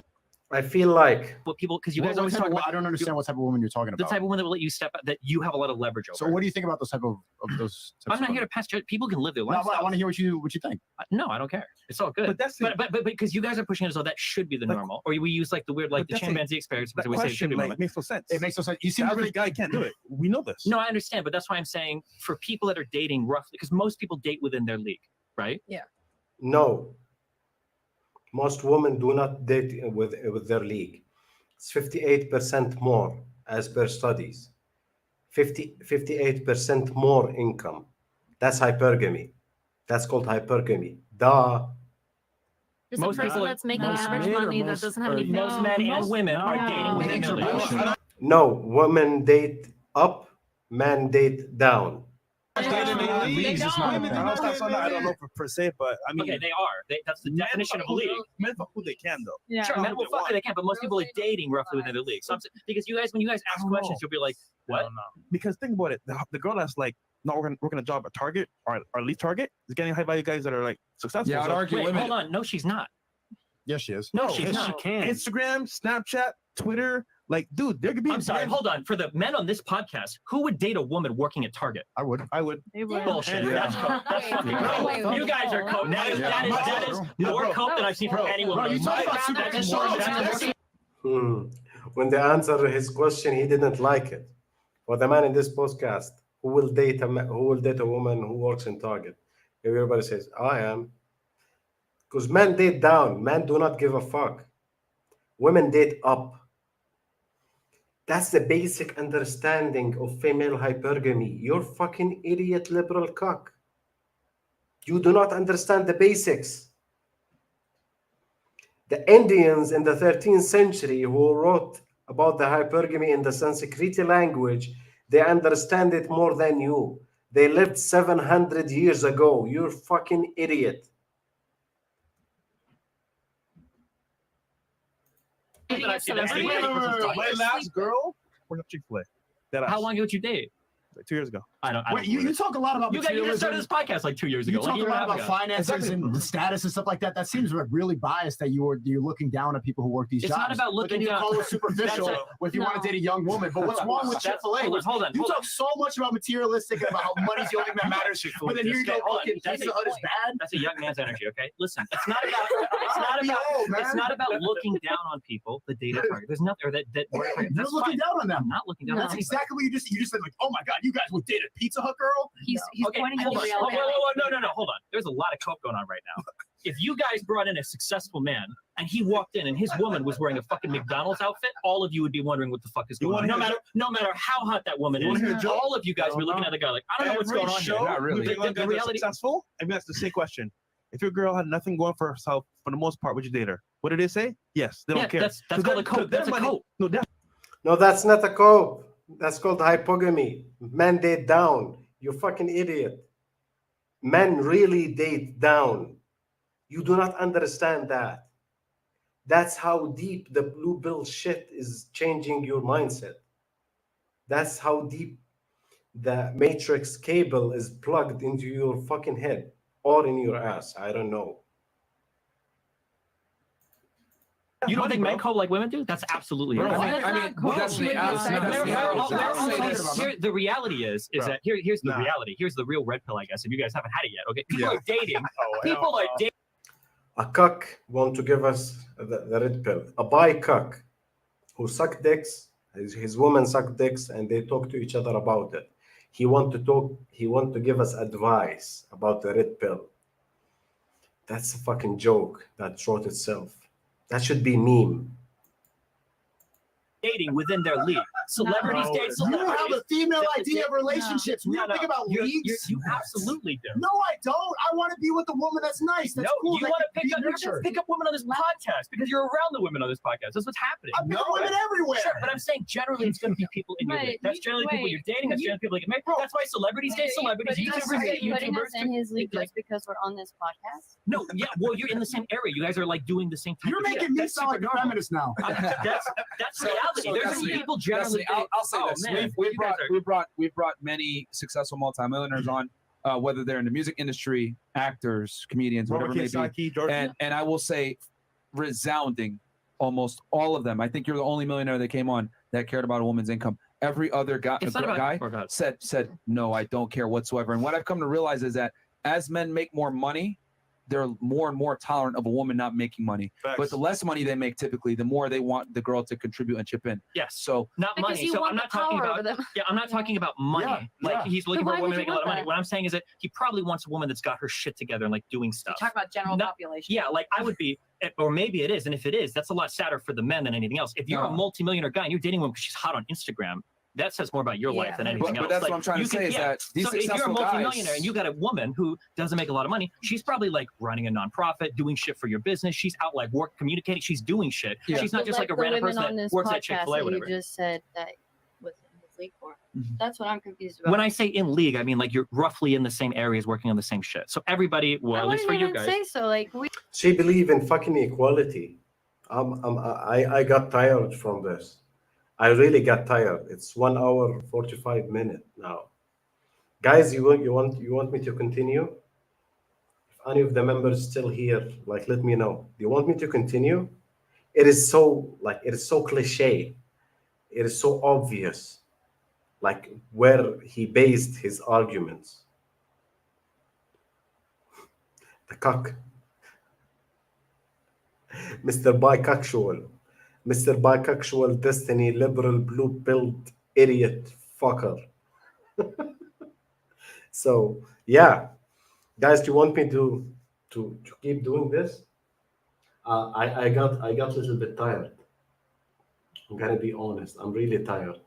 I feel like what people, because you What- guys what always type talk of- about I don't understand what type of woman you're talking the about. type of woman that will let you step out, that you have a lot of leverage over. So what do you think about those type of those? Types I'm not of here to pass judgment. People can live their No, life. but I want to hear what you think. No, I don't care. It's all good. But that's but because you guys are pushing it as though that should be the normal, or we use like the weird, like the chimpanzee experience, That we say it should question be like normal. makes no sense. It makes no sense. You The seem to average guy can't do it. We know this. No, I understand, but that's why I'm saying for people that are dating roughly, because most people date within their league, right? Yeah. no. Most women do not date with their league. It's 58% more as per studies. 58% more income. That's hypergamy. That's called hypergamy. Duh. Just Most a person people- that's making most average men or money that most- doesn't have or any Most men and women are dating within their league. No, women date up, men date down. I don't know per se, but I mean, Okay, they are. That's the definition of a league. Men fuck who they can though. Yeah. Sure, men will fuck who they can, but most people are dating roughly within their league. So because when you guys ask don't questions, know. you'll be like, what? Because think about it, the girl that's like not working a job at Target or Elite Target is getting high value guys that are like successful. Yeah, I'd So- argue Wait, women. hold on. No, she's not. Yes, she is. No, Yes, she's she not. can. Instagram, Snapchat, Twitter, Like, dude, there could be. I'm sorry. Hold on. For the men on this podcast, who would date a woman working at Target? I would. Bullshit. Yeah. That's coke. That's fucking Yeah. coke. You guys are coke. That is more coke than I've seen from any woman. When they answer his question, he didn't like it. For the man in this podcast, who will date a woman who works in Target? Everybody says, I am. Because men date down. Men do not give a fuck. Women date up. That's the basic understanding of female hypergamy. You're fucking idiot liberal cock. You do not understand the basics. The Indians in the 13th century who wrote about the hypergamy in the Sanskrit language, they understand it more than you. They lived 700 years ago. You're fucking idiot. My last girl was a Chick-fil-A. How long ago did you date? Like 2 years ago. I don't. Wait, you talk a lot about You guys materialism. started this podcast like 2 years ago. You talk like a lot about finances Exactly. and status and stuff like that. That seems really biased that you're looking down at people who work these It's jobs. not about But looking then you down. call it superficial if you want to date a young woman. But what's wrong with Chick-fil-A? Hold on. You talk so much about materialistic and about how money's the only thing that matters. But then here you go, fucking Pizza Hut is bad. That's a young man's energy. Okay, listen. It's not about. It's not about looking down on people. The data target. There's nothing. Or that. You're looking down on them. I'm not looking down. That's exactly what you just said. Like, oh my god, you guys would date a Pizza Hut girl? He's Okay, pointing hold to on. the Whoa, reality. no, hold on. There's a lot of coke going on right now. If you guys brought in a successful man and he walked in and his woman was wearing a fucking McDonald's outfit, all of you would be wondering what the fuck is going on. No matter how hot that woman is, all of you guys would be looking at the guy like, I don't know what's going on here. Not really. The reality. Successful. I mean, that's the same question. If your girl had nothing going for herself, for the most part, would you date her? What did they say? Yes, they don't care. That's called a cope. That's a cope. No, that's not a cope. That's called hypogamy. Men date down. You fucking idiot. Men really date down. You do not understand that. That's how deep the blue pill shit is changing your mindset. That's how deep the matrix cable is plugged into your fucking head or in your ass. I don't know. You don't think men cope like women do? That's absolutely. Bro, that's the The reality is that here's the reality. Here's the real red pill, I guess. If you guys haven't had it yet, okay? People are dating. People are dating. A cuck want to give us the red pill. A bi-cuck who suck dicks, his woman suck dicks, and they talk to each other about it. He want to give us advice about the red pill. That's a fucking joke that wrote itself. That should be meme. Dating within their league. Celebrities date You celebrities. have a female idea of relationships. We don't think about leagues. You absolutely do. No, I don't. I want to be with a woman that's nice. That's cool. You want to pick up women on this podcast because you're around the women on this podcast. That's what's happening. I pick women everywhere. Sure, but I'm saying generally it's going to be people in your league. That's generally people you're dating. That's generally people you get married. That's why celebrities date celebrities. Putting us in his league just because we're on this podcast? No, yeah, well, you're in the same area. You guys are like doing the same type You're of shit. making me That's sound like super a normal. feminist now. That's reality. There's some people generally. I'll say this: we've brought many successful multimillionaires on, whether they're in the music industry, actors, comedians, whatever it may be. And I will say, resounding, almost all of them. I think you're the only millionaire that came on that cared about a woman's income. Every other guy said, no, I don't care whatsoever. And what I've come to realize is that as men make more money, they're more and more tolerant of a woman not making money. Facts. But the less money they make, typically, the more they want the girl to contribute and chip in. Yes. So not Because money. you So want I'm the not talking power about. over them. Yeah, I'm not talking about money. Yeah, Like yeah. he's looking But for a why woman would making a you lot of want money. that? What I'm saying is that he probably wants a woman that's got her shit together and like doing stuff. Talk about general population. Yeah, like I would be, or maybe it is. And if it is, that's a lot sadder for the men than anything else. If you're a multimillionaire guy and you're dating a woman because she's hot on Instagram, that says more about your life than anything else. But that's what I'm trying to say is that these so if you're a successful multimillionaire guys, and you got a woman who doesn't make a lot of money, she's probably like running a nonprofit, doing shit for your business. She's out like communicating. She's doing shit. Yeah. She's not just like a random person that works at Chick-fil-A or whatever. You just said that was in his league for. That's what I'm confused about. When I say in league, I mean like you're roughly in the same areas working on the same shit. So everybody, well, I at least wouldn't for you even guys. say so. Like we. She believe in fucking equality. I got tired from this. I really got tired. It's 1 hour 45 minutes now. Guys, you want me to continue? If any of the members still here, let me know. Do you want me to continue? It is so cliche. it is so obvious, like where he based his arguments. The cuck. Mr. BiCuckxual. Mr. BiCuckxual Destiny liberal blue-pilled idiot fucker. So yeah, guys, do you want me to keep doing this? I got a little bit tired. I'm gonna be honest. I'm really tired.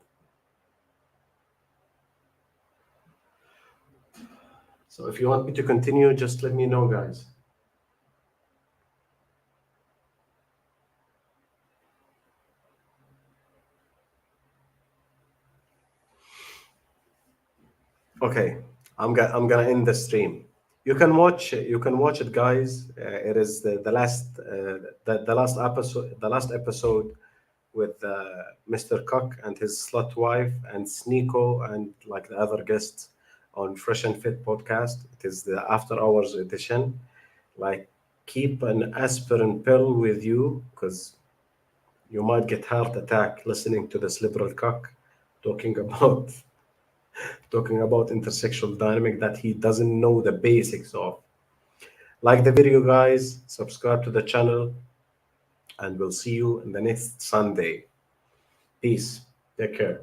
So if you want me to continue, just let me know, guys. Okay, I'm gonna end the stream. You can watch it, guys. It is the last episode with Mr. Cuck and his slut wife and Sneako and like the other guests on Fresh and Fit podcast. It is the after hours edition. Like, keep an aspirin pill with you because you might get heart attack listening to this liberal cuck talking about intersexual dynamic that he doesn't know the basics of. Like the video, guys, subscribe to the channel, and we'll see you in the next Sunday. Peace. Take care.